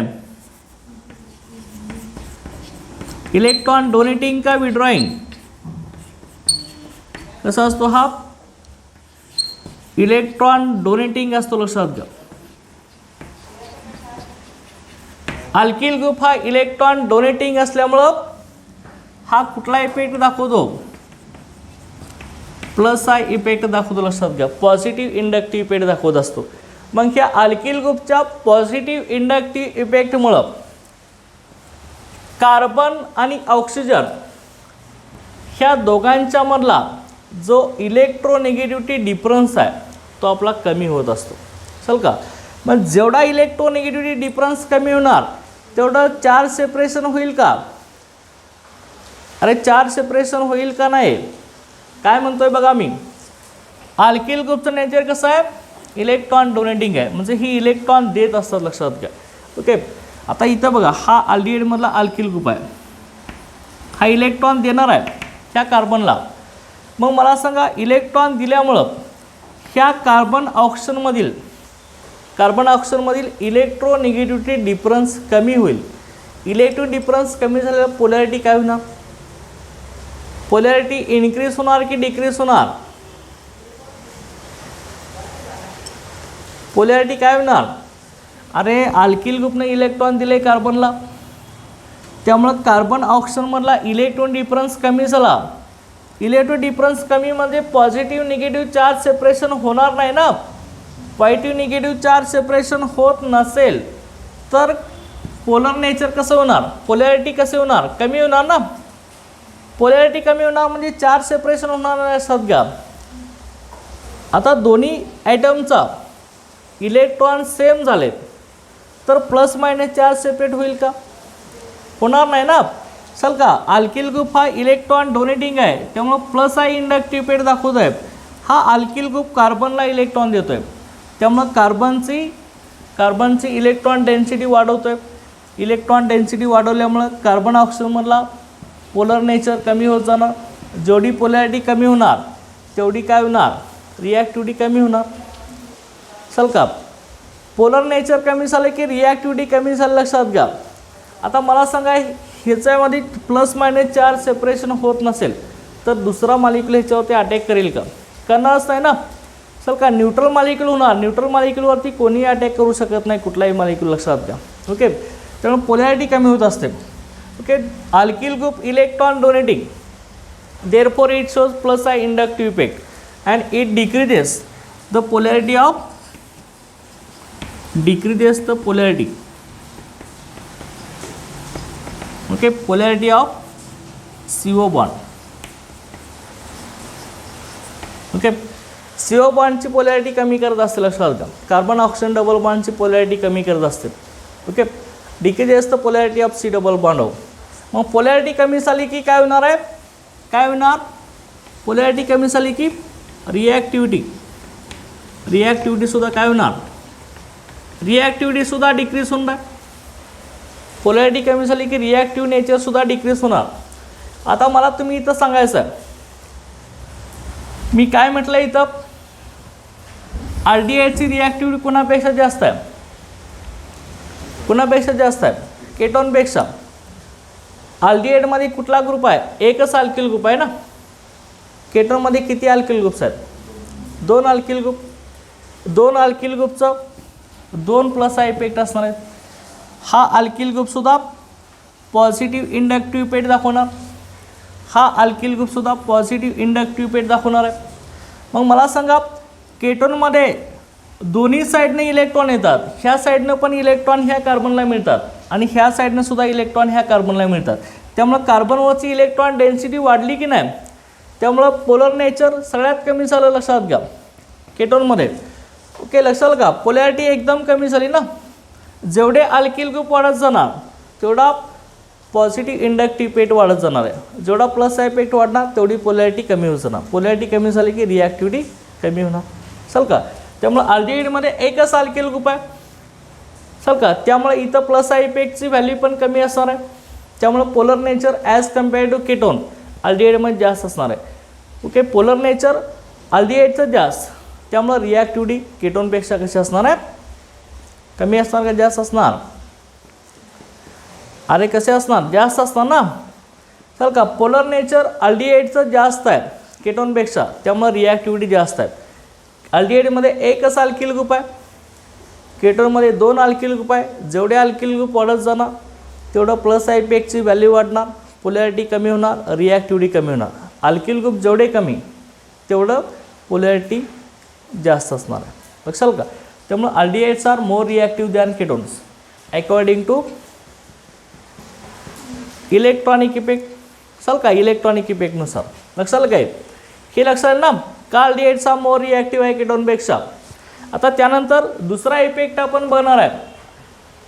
A: इलेक्ट्रॉन डोनेटिंग का विड्रॉइंग, कसा असतो हा, इलेक्ट्रॉन डोनेटिंग असतो, लक्षात घ्या. अल्किल ग्रुप हा इलेक्ट्रॉन डोनेटिंग असल्यामुळं हा कुठला इफेक्ट दाखवतो, प्लस आय इफेक्ट दाखवतो, लक्षात घ्या. पॉझिटिव्ह इंडक्टिव्ह इफेक्ट दाखवत असतो. मग ह्या अल्किल ग्रुपच्या पॉझिटिव्ह इंडक्टिव्ह इफेक्टमुळं कार्बन आणि ऑक्सिजन ह्या दोघांच्या मधला जो इलेक्ट्रोनिगेटिव्हिटी डिफरन्स आहे तो आपला कमी होत असतो, चल का. मग जेवढा इलेक्ट्रोनिगेटिव्हिटी डिफरन्स कमी होणार तेवढं चार्ज सेपरेशन होईल का, अरे चार्ज सेपरेशन होईल का नाही, काय म्हणतोय बघा मी. अल्किल ग्रुपचं नेचर कसं आहे, इलेक्ट्रॉन डोनेटिंग आहे, म्हणजे ही इलेक्ट्रॉन देत असतात, लक्षात घ्या. ओके, आता इथं बघा, हा अल्डिहाइडमधला अल्किल ग्रुप आहे, हा इलेक्ट्रॉन देणार आहे ह्या कार्बनला. मग मला सांगा, इलेक्ट्रॉन दिल्यामुळं ह्या कार्बन ऑक्सिजनमधील इलेक्ट्रोनिगेटिव्हिटी डिफरन्स कमी होईल. इलेक्ट्रो डिफरन्स कमी झाल्यावर पोलॅरिटी काय होणार, पोलॅरिटी इन्क्रीज होणार की डिक्रीज होणार, पोलॅरिटी काय होणार. अरे अल्किल ग्रुपने इलेक्ट्रॉन दिले कार्बनला, त्यामुळं कार्बन ऑक्सिजनमधला इलेक्ट्रॉन डिफरन्स कमी झाला. इलेक्ट्रॉन डिफरन्स कमी म्हणजे पॉझिटिव्ह निगेटिव्ह चार्ज सेपरेशन होणार नाही ना. पॉझिटिव्ह निगेटिव्ह चार्ज सेपरेशन होत नसेल तर पोलर नेचर कसं होणार, पोलॅरिटी कसे होणार, कमी होणार ना. पोलॅरिटी कमी होणार म्हणजे चार्ज सेपरेशन होणार नाही, सध्या. आता दोन्ही ॲटमचा इलेक्ट्रॉन सेम झाले तर प्लस मायनस चार्ज सेपरेट होईल का, होणार नाही ना, चल का. अल्किल ग्रुप हा इलेक्ट्रॉन डोनेटिंग आहे, त्यामुळं प्लस आय इंडक्टिव्ह इफेक्ट दाखवत आहे. हा अल्किल ग्रुप कार्बनला इलेक्ट्रॉन देतो आहे, त्यामुळं कार्बनची इलेक्ट्रॉन डेन्सिटी वाढवतो आहे. इलेक्ट्रॉन डेन्सिटी वाढवल्यामुळं कार्बन ऑक्सिजनमधला पोलर नेचर कमी होत जाणार. जेवढी पोलॅरिटी कमी होणार तेवढी काय होणार, रिॲक्टिव्हिटी कमी होणार, चल का. पोलर नेचर कमी झालं की रिॲक्टिव्हिटी कमी झालं, लक्षात घ्या. आता मला सांगा, ह्याच्यामध्ये प्लस मायनस चार्ज सेपरेशन होत नसेल तर दुसरा मॉलिक्यूल ह्याच्यावरती अटॅक करेल का, करणारच नाही ना, चल का. न्यूट्रल मॉलिक्यूल होणार, न्यूट्रल मॉलिक्यूलवरती कोणीही अटॅक करू शकत नाही, कुठलाही मॉलिक्यूल, लक्षात घ्या. ओके, त्यामुळे पोलॅरिटी कमी होत असते. Okay, alkyl group electron donating, therefore it shows plus I inductive effect and it decreases the polarity of polarity. Okay, polarity of CO bond. Okay, CO बॉन्डची पोलॅरिटी कमी करत असते, लक्षात घ्या. कार्बन ऑक्सिजन डबल बॉन्डची पोलॅरिटी कमी करत असते. Okay, decreases the polarity of C double bond हो. मग पोलॅरिटी कमी झाली की काय होणार आहे, काय होणार, पोलॅरिटी कमी झाली की रिॲक्टिव्हिटी सुद्धा काय होणार, रिॲक्टिव्हिटी सुद्धा डिक्रीज होणार. पोलॅरिटी कमी झाली की रिॲक्टिव्ह नेचर सुद्धा डिक्रीज होणार. आता मला तुम्ही इथं सांगायचं आहे, मी काय म्हटलं इथं, अल्डिहाइडची रिॲक्टिव्हिटी कोणापेक्षा जास्त आहे, कोणापेक्षा जास्त आहे, केटोनपेक्षा. अल्डिहाइडमध्ये कुठला ग्रुप आहे, एकच अल्किल ग्रुप आहे ना. केटोनमध्ये किती अल्किल ग्रुप्स आहेत, 2 अल्किल ग्रुप. 2 अल्किल ग्रुपचं 2 प्लस आय इफेक्ट असणार आहे. हा अल्किल ग्रुपसुद्धा पॉझिटिव्ह इंडक्टिव्ह इफेक्ट दाखवणार, हा अल्किल ग्रुपसुद्धा पॉझिटिव्ह इंडक्टिव्ह पेट दाखवणार आहे. मग मला सांगा केटोनमध्ये दोन्ही साईडने इलेक्ट्रॉन येतात, ह्या साईडनं पण इलेक्ट्रॉन ह्या कार्बनला मिळतात आणि ह्या साईडनं सुद्धा इलेक्ट्रॉन ह्या कार्बनला मिळतात. त्यामुळं कार्बनवरची इलेक्ट्रॉन डेन्सिटी वाढली की नाही, त्यामुळं पोलर नेचर सगळ्यात कमी झालं लक्षात घ्या केटोनमध्ये. ओके, लक्षात का पोलॅरिटी एकदम कमी झाली ना. जेवढे अल्किल ग्रुप वाढत जाणार तेवढा पॉझिटिव्ह इंडक्टिव्ह पेट वाढत जाणार आहे. जेवढा प्लस इफेक्ट वाढणार तेवढी पोलॅरिटी कमी होत जाणार. पोलॅरिटी कमी झाली की रिॲक्टिव्हिटी कमी होणार. चल का, त्यामुळे अल्डिहाइडमध्ये एकच अल्किल ग्रुप आहे. चल का, त्यामुळे इथं प्लस इफेक्टची व्हॅल्यू पण कमी असणार आहे. त्यामुळे polar nature as compare to ketone अल्डिहाइडमध्ये जास्त असणार आहे. ओके, पोलर नेचर अल्डिहाइडचं जास्त, त्यामुळे रिॲक्टिव्हिटी केटोनपेक्षा कशी असणार आहे, कमी असणार का जास्त असणार. अरे कसे असणार, जास्त असणार ना. चल का, पोलर नेचर अल्डिहाइडचं जास्त आहे केटोनपेक्षा, त्यामुळे रिॲक्टिव्हिटी जास्त आहे. अल्डिहाइडमध्ये एकच अल्किल ग्रुप आहे, केटोनमध्ये 2 अल्किल ग्रुप आहे. जेवढे अल्किल ग्रुप वाढत जाणार तेवढं प्लस इफेक्टची व्हॅल्यू वाढणार, पोलॅरिटी कमी होणार, रिॲक्टिव्हिटी कमी होणार. अल्किल ग्रुप जेवढे कमी तेवढं पोलॅरिटी जास्त असणार आहे. लक्षाल का. त्यामुळे aldehydes are more reactive than ketones according to electronic effect. चाल का, इलेक्ट्रॉनिक इफेक्टनुसार. लक्षाल काय, हे लक्षात ना का अल्डिहाइड्स हा मोर रिॲक्टिव्ह आहे केटोनपेक्षा. आता त्यानंतर दुसरा इफेक्ट आपण बघणार आहे.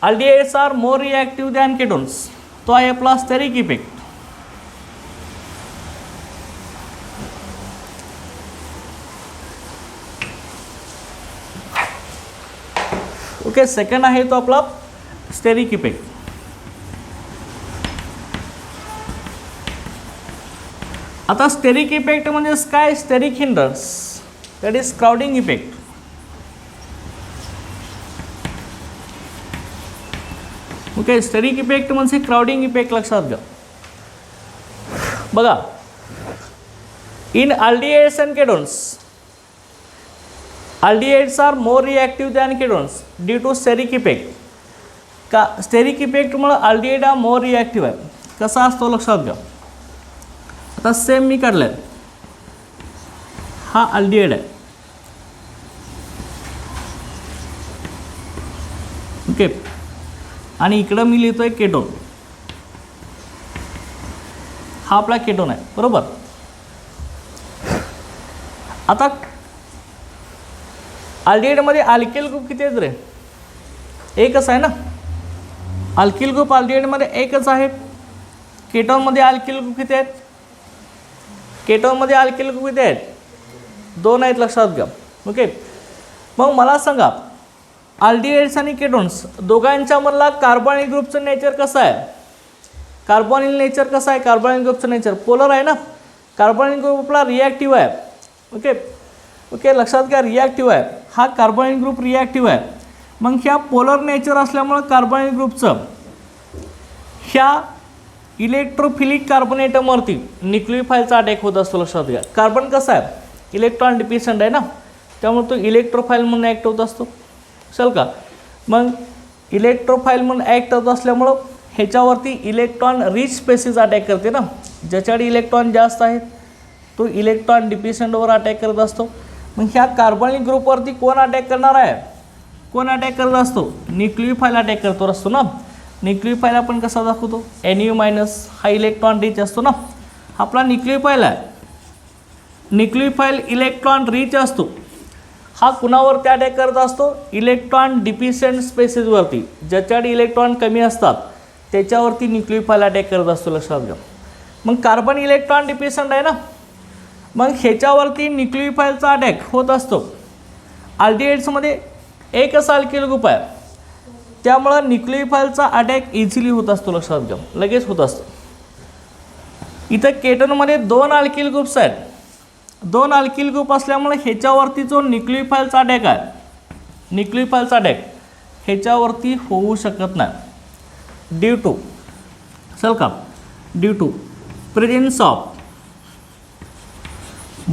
A: Aldehydes are more reactive than ketones, तो आहे आपला स्टेरिक इफेक्ट. ओके, सेकंड आहे तो आपला स्टेरिक इफेक्ट. आता स्टेरिक इफेक्ट म्हणजे काय, steric hinders, that is crowding effect. Okay, steric effect म्हणजे क्राउडिंग इफेक्ट लक्षात घ्या. बघा, in aldehydes and ketones aldehydes are more reactive than ketones due to steric effect. का स्टेरिक इफेक्टमुळे अल्डिहाइड हा मोर रिॲक्टिव्ह आहे. कसा असतो लक्षात घ्या. आता सेम मी काढलं आहे, हा अल्डिहाइड आहे. ओके, आणि इकडं मी लिहितोय केटोन. हा आपला केटोन आहे, बरोबर. आता अल्डिहाइडमध्ये अल्किल ग्रुप किती आहेत रे, एकच आहे ना. अल्किल ग्रुप अल्डिहाइडमध्ये एकच आहे. केटोनमध्ये अल्किल ग्रुप किती आहेत, केटोनमध्ये अल्किल ग्रुप किती आहेत, 2 आहेत लक्षात घ्या. ओके, मग मला सांगा अल्डिहाइड्स आणि केटोन्स दोघांच्या मधला कार्बोनिल ग्रुपचं नेचर कसं आहे. कार्बोनिल नेचर कसं आहे, कार्बोनिल ग्रुपचं नेचर पोलर आहे ना. कार्बोनिल ग्रुप आपला रिॲक्टिव्ह आहे. ओके ओके, लक्षात घ्या, रिॲक्टिव्ह आहे. हा कार्बोनिल ग्रुप रिॲक्टिव्ह आहे. मग ह्या पोलर नेचर असल्यामुळं कार्बोनिल ग्रुपचं ह्या इलेक्ट्रोफिलिक कार्बोनेटमवरती न्यूक्लियोफाईलचा अटॅक होत असतो लक्षात घ्या. कार्बन कसा आहे, इलेक्ट्रॉन डिपेंडंट आहे ना, त्यामुळे तो इलेक्ट्रोफाईल म्हणून ॲक्ट होत असतो. चल का, मग इलेक्ट्रोफाईल म्हणून ॲक्ट होत असल्यामुळं ह्याच्यावरती इलेक्ट्रॉन रिच स्पेसिस अटॅक करते ना. ज्याच्याकडे इलेक्ट्रॉन जास्त आहेत तो इलेक्ट्रॉन डिपेंडंटवर अटॅक करत असतो. मग ह्या कार्बोनिल ग्रुपवरती कोण अटॅक करणार आहे, कोण अटॅक करत असतो, न्यूक्लियोफाईल अटॅक करतो असतो ना. न्यूक्लियोफाईल आपण कसा दाखवतो, NU- हा इलेक्ट्रॉन रिच असतो ना. आपला न्यूक्लियोफाईल आहे, न्यूक्लियोफाईल इलेक्ट्रॉन रिच असतो. हा कुणावरती अटॅक करत असतो, इलेक्ट्रॉन डिफिशियंट स्पेसिसवरती. ज्याच्याकडे इलेक्ट्रॉन कमी असतात त्याच्यावरती न्यूक्लियोफाईल अटॅक करत असतो लक्षात घ्या. मग कार्बन इलेक्ट्रॉन डिफिशियंट आहे ना, मग ह्याच्यावरती न्यूक्लियोफाईलचा अटॅक होत असतो. अल्डिहाइड्समध्ये एकच अल्किल ग्रुप आहे, त्यामुळं न्यूक्लियोफाईलचा अटॅक इझिली होत असतो लक्षात घ्या, लगेच होत असतो. इथं केटोनमध्ये 2 अल्किल ग्रुप्स आहेत. 2 अल्किल ग्रुप असल्यामुळे ह्याच्यावरती जो न्यूक्लियोफाईलचा अटॅक आहे, न्यूक्लियोफाईलचा अटॅक ह्याच्यावरती होऊ शकत नाही ड्यू टू, चल का, due to presence of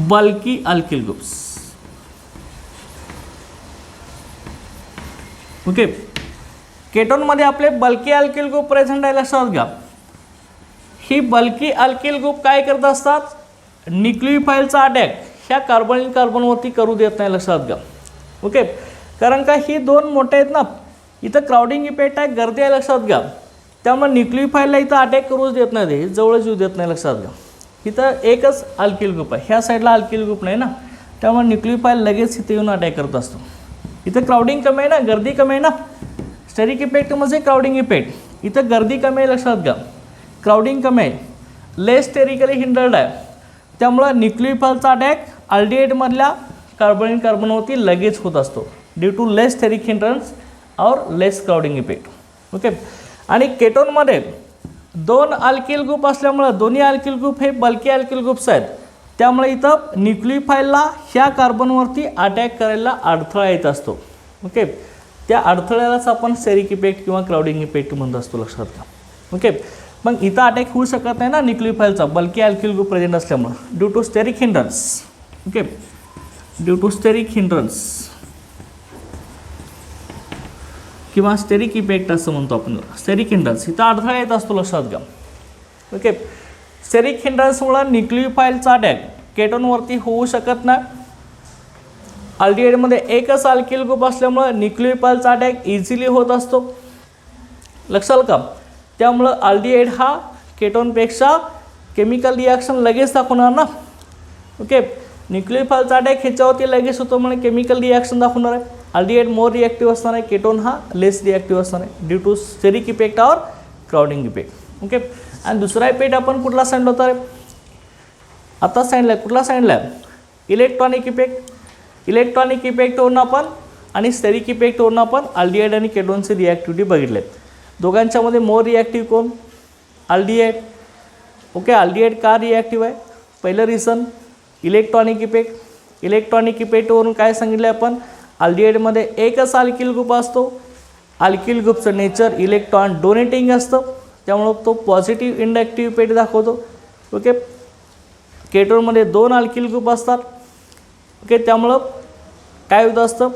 A: bulky alkyl groups. Okay, केटोनमध्ये आपले बल्की अल्किल ग्रुप प्रेझेंट आहे लक्षात घ्या. ही बल्की अल्किल ग्रुप काय करत असतात, न्यूक्लियोफाईलचा अटॅक ह्या कार्बनवरती करू देत नाही, लक्षात घ्या. ओके, कारण का ही दोन मोठे आहेत ना, इथं क्राउडिंग इफेक्ट आहे, गर्दी आहे, लक्षात घ्या. त्यामुळे न्यूक्लियोफाईलला इथं अटॅक करूच देत नाही, ते जवळच येऊ देत नाही, लक्षात घ्या. इथं एकच अल्किल ग्रुप आहे, ह्या साईडला अल्किल ग्रुप नाही ना, त्यामुळे न्यूक्लियोफाईल लगेच इथे येऊन अटॅक करत असतो. इथं क्राउडिंग कमी आहे ना, गर्दी कमी आहे ना. स्टेरिक इफेक्ट म्हणजे क्राउडिंग इफेक्ट, इथं गर्दी कमी आहे, लक्षात घ्या. क्राउडिंग कमी आहे, लेस स्टेरिकली हिंडर्ड आहे, त्यामुळं न्यूक्लियोफाईलचा अटॅक अल्डिहाइडमधल्या कार्बनवरती लगेच होत असतो, due to less steric hindrance और लेस क्राउडिंग इफेक्ट. ओके, आणि केटोनमध्ये दोन अल्किल ग्रुप असल्यामुळं दोन्ही अल्किल ग्रुप हे बल्की अल्किल ग्रुप्स आहेत, त्यामुळे इथं न्यूक्लियोफाईलला ह्या कार्बनवरती अटॅक करायला अडथळा येत असतो. ओके, त्या अडथळ्यालाच आपण स्टेरिक इफेक्ट किंवा क्राउडिंग इफेक्ट म्हणत असतो, लक्षात घ्या. ओके, मग इथं अटॅक होऊ शकत नाही ना न्यूक्लियोफाईलचा, बल्की अल्किल ग्रुप प्रेझेंट असल्यामुळं, due to steric hindrance. Okay, due to steric hindrance किंवा स्टेरिक इफेक्ट असं म्हणतो आपण, स्टेरिक हिंड्रन्स, इथं अडथळा येत असतो, लक्षात घ्या. ओके, स्टेरिक हिंड्रन्समुळं न्यूक्लियोफाईलचा अटॅक केटोनवरती होऊ शकत नाही. अल्डिहाइडमध्ये एकच अल्किल ग्रुप असल्यामुळं न्यूक्लियोफाईलचा अटॅक इझिली होत असतो, लक्षात का. त्यामुळं अल्डिहाइड हा केटोनपेक्षा केमिकल रिॲक्शन लगेच दाखवणार ना. ओके, न्यूक्लियोफाईलचा अटॅक ह्याच्यावरती लगेच होतो, म्हणजे केमिकल रिॲक्शन दाखवणार आहे. अल्डिहाइड मोर रिॲक्टिव्ह असणार आहे, केटोन हा लेस रिॲक्टिव्ह असणार आहे, ड्यू टू स्टेरिक इफेक्ट और क्राउडिंग इफेक्ट. ओके, आणि दुसरा इफेक्ट आपण कुठला सांगितला होता रे, आता सांगितलं आहे, कुठला सांगितला आहे, इलेक्ट्रॉनिक इफेक्ट. इलेक्ट्रॉनिक इफेक्टवरून आपण आणि स्टेरिक इफेक्टवरून आपण अल्डिहाइड आणि केटोनचे रिॲक्टिव्हिटी बघितले. दोघांच्यामध्ये मोर रिॲक्टिव्ह कोण, अल्डिहाइड. ओके, अल्डिहाइड का रिॲक्टिव्ह आहे, पहिलं रिझन इलेक्ट्रॉनिक इफेक्ट. इलेक्ट्रॉनिक इफेक्टवरून काय सांगितलं आहे आपण, अल्डिहाइडमध्ये एकच अल्किल ग्रुप असतो, अल्किल ग्रुपचं नेचर इलेक्ट्रॉन डोनेटिंग असतं, त्यामुळं तो पॉझिटिव्ह इंडक्टिव्ह इफेक्ट दाखवतो. ओके, केटोनमध्ये दोन अल्किल ग्रुप असतात. ओके, त्यामुळं काय होत असतं,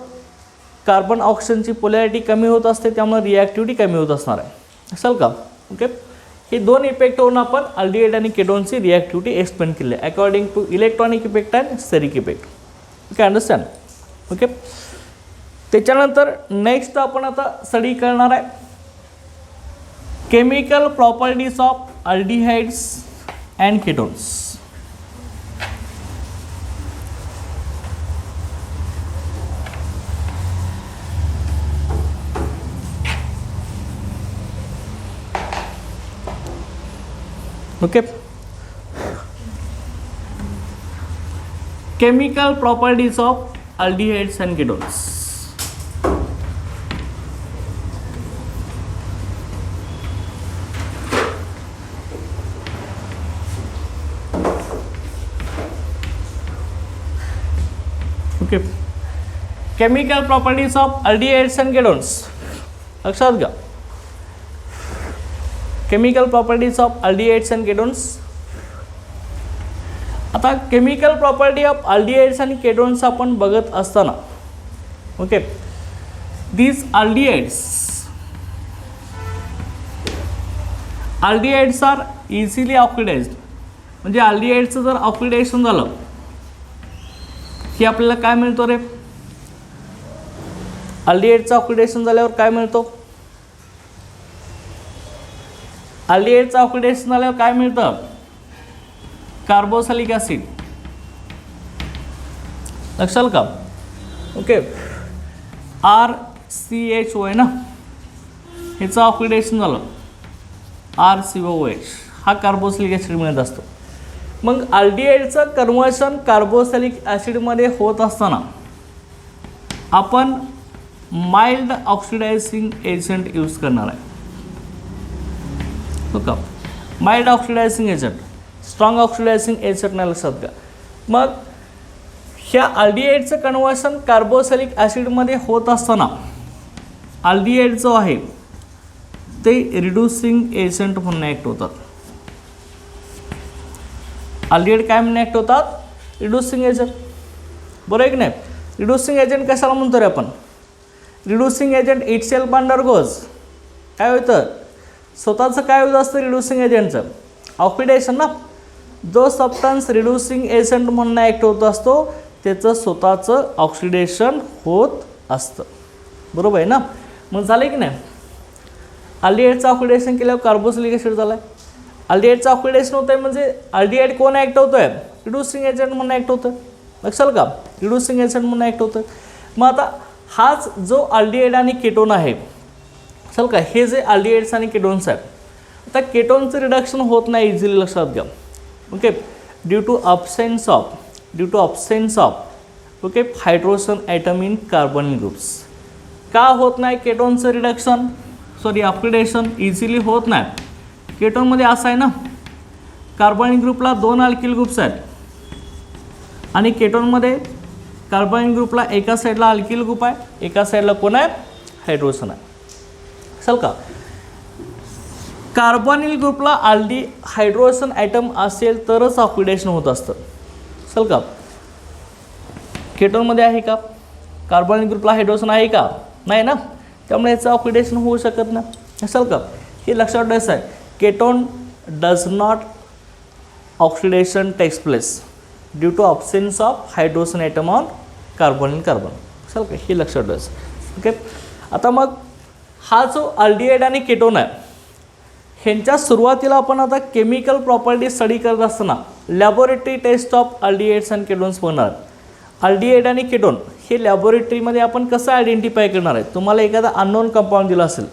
A: कार्बन ऑक्सिजनची पोलॅरिटी कमी होत असते, त्यामुळे रिॲक्टिव्हिटी कमी होत असणार आहे, असेल का. ओके, हे दोन इफेक्टवरून आपण अल्डिहाइड आणि केटोनची रिॲक्टिव्हिटी एक्सप्लेन केली आहे according to electronic effect and steric effect. Okay, understand. Okay, त्याच्यानंतर नेक्स्ट आपण आता स्टडी करणार आहे chemical properties of aldehydes and ketones. Okay, chemical properties of aldehydes and ketones. Okay, chemical properties of aldehydes and ketones, लक्षात घ्या. Chemical properties of aldehydes and ketones. आता chemical property of aldehydes आणि ketones आपण बघत असताना, okay, these aldehydes are easily oxidized. म्हणजे अल्डिहाइड्सचं जर ऑक्सिडेशन झालं की आपल्याला काय मिळतो रे, अल्डिहाइडचं ऑक्सिडेशन झाल्यावर काय मिळतो, अल्डिहाइडचं ऑक्सिडेशन झाल्यावर काय मिळतं, कार्बोक्सिलिक ॲसिड, लक्षात का. ओके, RCHO आहे ना, ह्याचं ऑक्सिडेशन झालं RCOH, हा कार्बोक्सिलिक ॲसिड मिळत असतो. मग अल्डिहाइडचं कन्व्हर्शन कार्बोक्सिलिक ॲसिडमध्ये होत असताना आपण माइल्ड ऑक्सिडायझिंग एजंट यूज करणार आहे. हो का, mild oxidizing agent, strong oxidizing agent नाही, लक्षात घ्या. मग ह्या अल्डिहाइडचं कन्व्हर्शन कार्बोक्सिलिक ॲसिडमध्ये होत असताना अल्डिहाइड जो आहे ते रिड्युसिंग एजंट म्हणून ॲक्ट होतात. अल्डिहाइड काय म्हणून ॲक्ट होतात, रिड्युसिंग एजंट, बरोबर आहे की नाही. रिड्युसिंग एजंट कशाला म्हणतो रे आपण, रिड्युसिंग एजंट इटसेल्फ अंडरगोज काय होतं, स्वतःचं काय होत असतं रिड्युसिंग एजंटचं, ऑक्सिडेशन ना, जो सबस्टन्स रिड्युसिंग एजंट म्हणून ॲक्ट होत असतो त्याचं स्वतःचं ऑक्सिडेशन होत असतं, बरोबर आहे ना. मग झालं की नाही, अल्डिहाइडचं ऑक्सिडेशन केल्यावर कार्बोक्सिलिक ॲसिड झालं आहे. अल्डिहाइडचं ऑक्सिडेशन होतं आहे म्हणजे अल्डिहाइड कोण ॲक्ट होतो आहे, रिड्युसिंग एजंट म्हणून ॲक्ट होतं आहे, लक्षाल का, रिड्युसिंग एजंट म्हणून ॲक्ट होतं आहे. मग आता हाच जो अल्डिहाइड आणि केटोन आहे, चल का, हे जे अल्डिहाइड्स आणि केटोन्स आहेत, आता केटोनचं रिडक्शन होत नाही इझिली, लक्षात घ्या. Okay, due to absence of okay hydrogen atom in carbon groups. का होत नाही केटोनचं रिडक्शन, सॉरी ऑक्सिडेशन इझिली होत नाही. केटोनमध्ये असं आहे ना, कार्बन ग्रुपला 2 अल्किल ग्रुप्स आहेत आणि केटोनमध्ये कार्बन ग्रुपला एका साईडला अल्किल ग्रुप आहे, एका साईडला कोण आहे, हायड्रोजन आहे. चल का, कार्बोनिल ग्रुपला हायड्रोजन ॲटम असेल तरच ऑक्सिडेशन होत असतं. चल का, केटोनमध्ये आहे का, कार्बोनिल ग्रुपला हायड्रोजन आहे का, नाही ना, त्यामुळे याचं ऑक्सिडेशन होऊ शकत नाही. असेल का, हे लक्षात ठेवायचं आहे. Ketone does not oxidation takes place due to absence of hydrogen atom on carbon. असेल का, हे लक्षात ठेवायचं. ओके, आता मग हा जो अल्डिहाइड आणि केटोन आहे, ह्यांच्या सुरुवातीला आपण आता केमिकल प्रॉपर्टी स्टडी करत असताना laboratory test of aldehydes and ketones बघणार. अल्डिहाइड आणि केटोन हे लॅबोरेटरीमध्ये आपण कसं आयडेंटिफाय करणार आहे. तुम्हाला एखादा अननोन कंपाऊंड दिला असेल,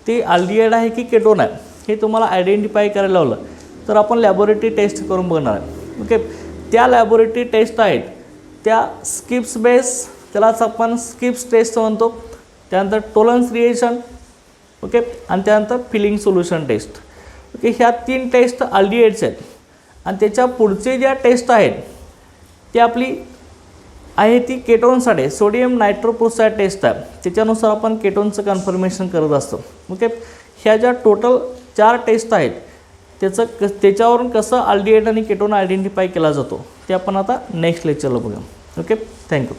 A: ते अल्डिहाइड आहे की केटोन आहे हे तुम्हाला आयडेंटिफाय करायला लावलं तर आपण लॅबोरेटरी टेस्ट करून बघणार आहे. ओके, त्या लॅबोरेटरी टेस्ट आहेत त्या स्किप्स बेस, त्यालाच आपण स्किप्स टेस्ट म्हणतो, त्यानंतर टोलन्स रिएक्शन, ओके, आणि त्यानंतर फिलिंग सोल्युशन टेस्ट. ओके, ह्या 3 टेस्ट अल्डिहाइड्स आहेत आणि त्याच्या पुढचे ज्या टेस्ट आहेत ती आपली आहे ती केटोनसाठी सोडियम नायट्रोप्रोसाइड टेस्ट आहे. त्याच्यानुसार आपण केटोनचं कन्फर्मेशन करत असतो. ओके, ह्या ज्या टोटल 4 टेस्ट आहेत त्याच्यावरून कसं अल्डिहाइड आणि केटोन आयडेंटिफाय केला जातो ते आपण आता नेक्स्ट लेक्चरला बघूया. Okay, thank you.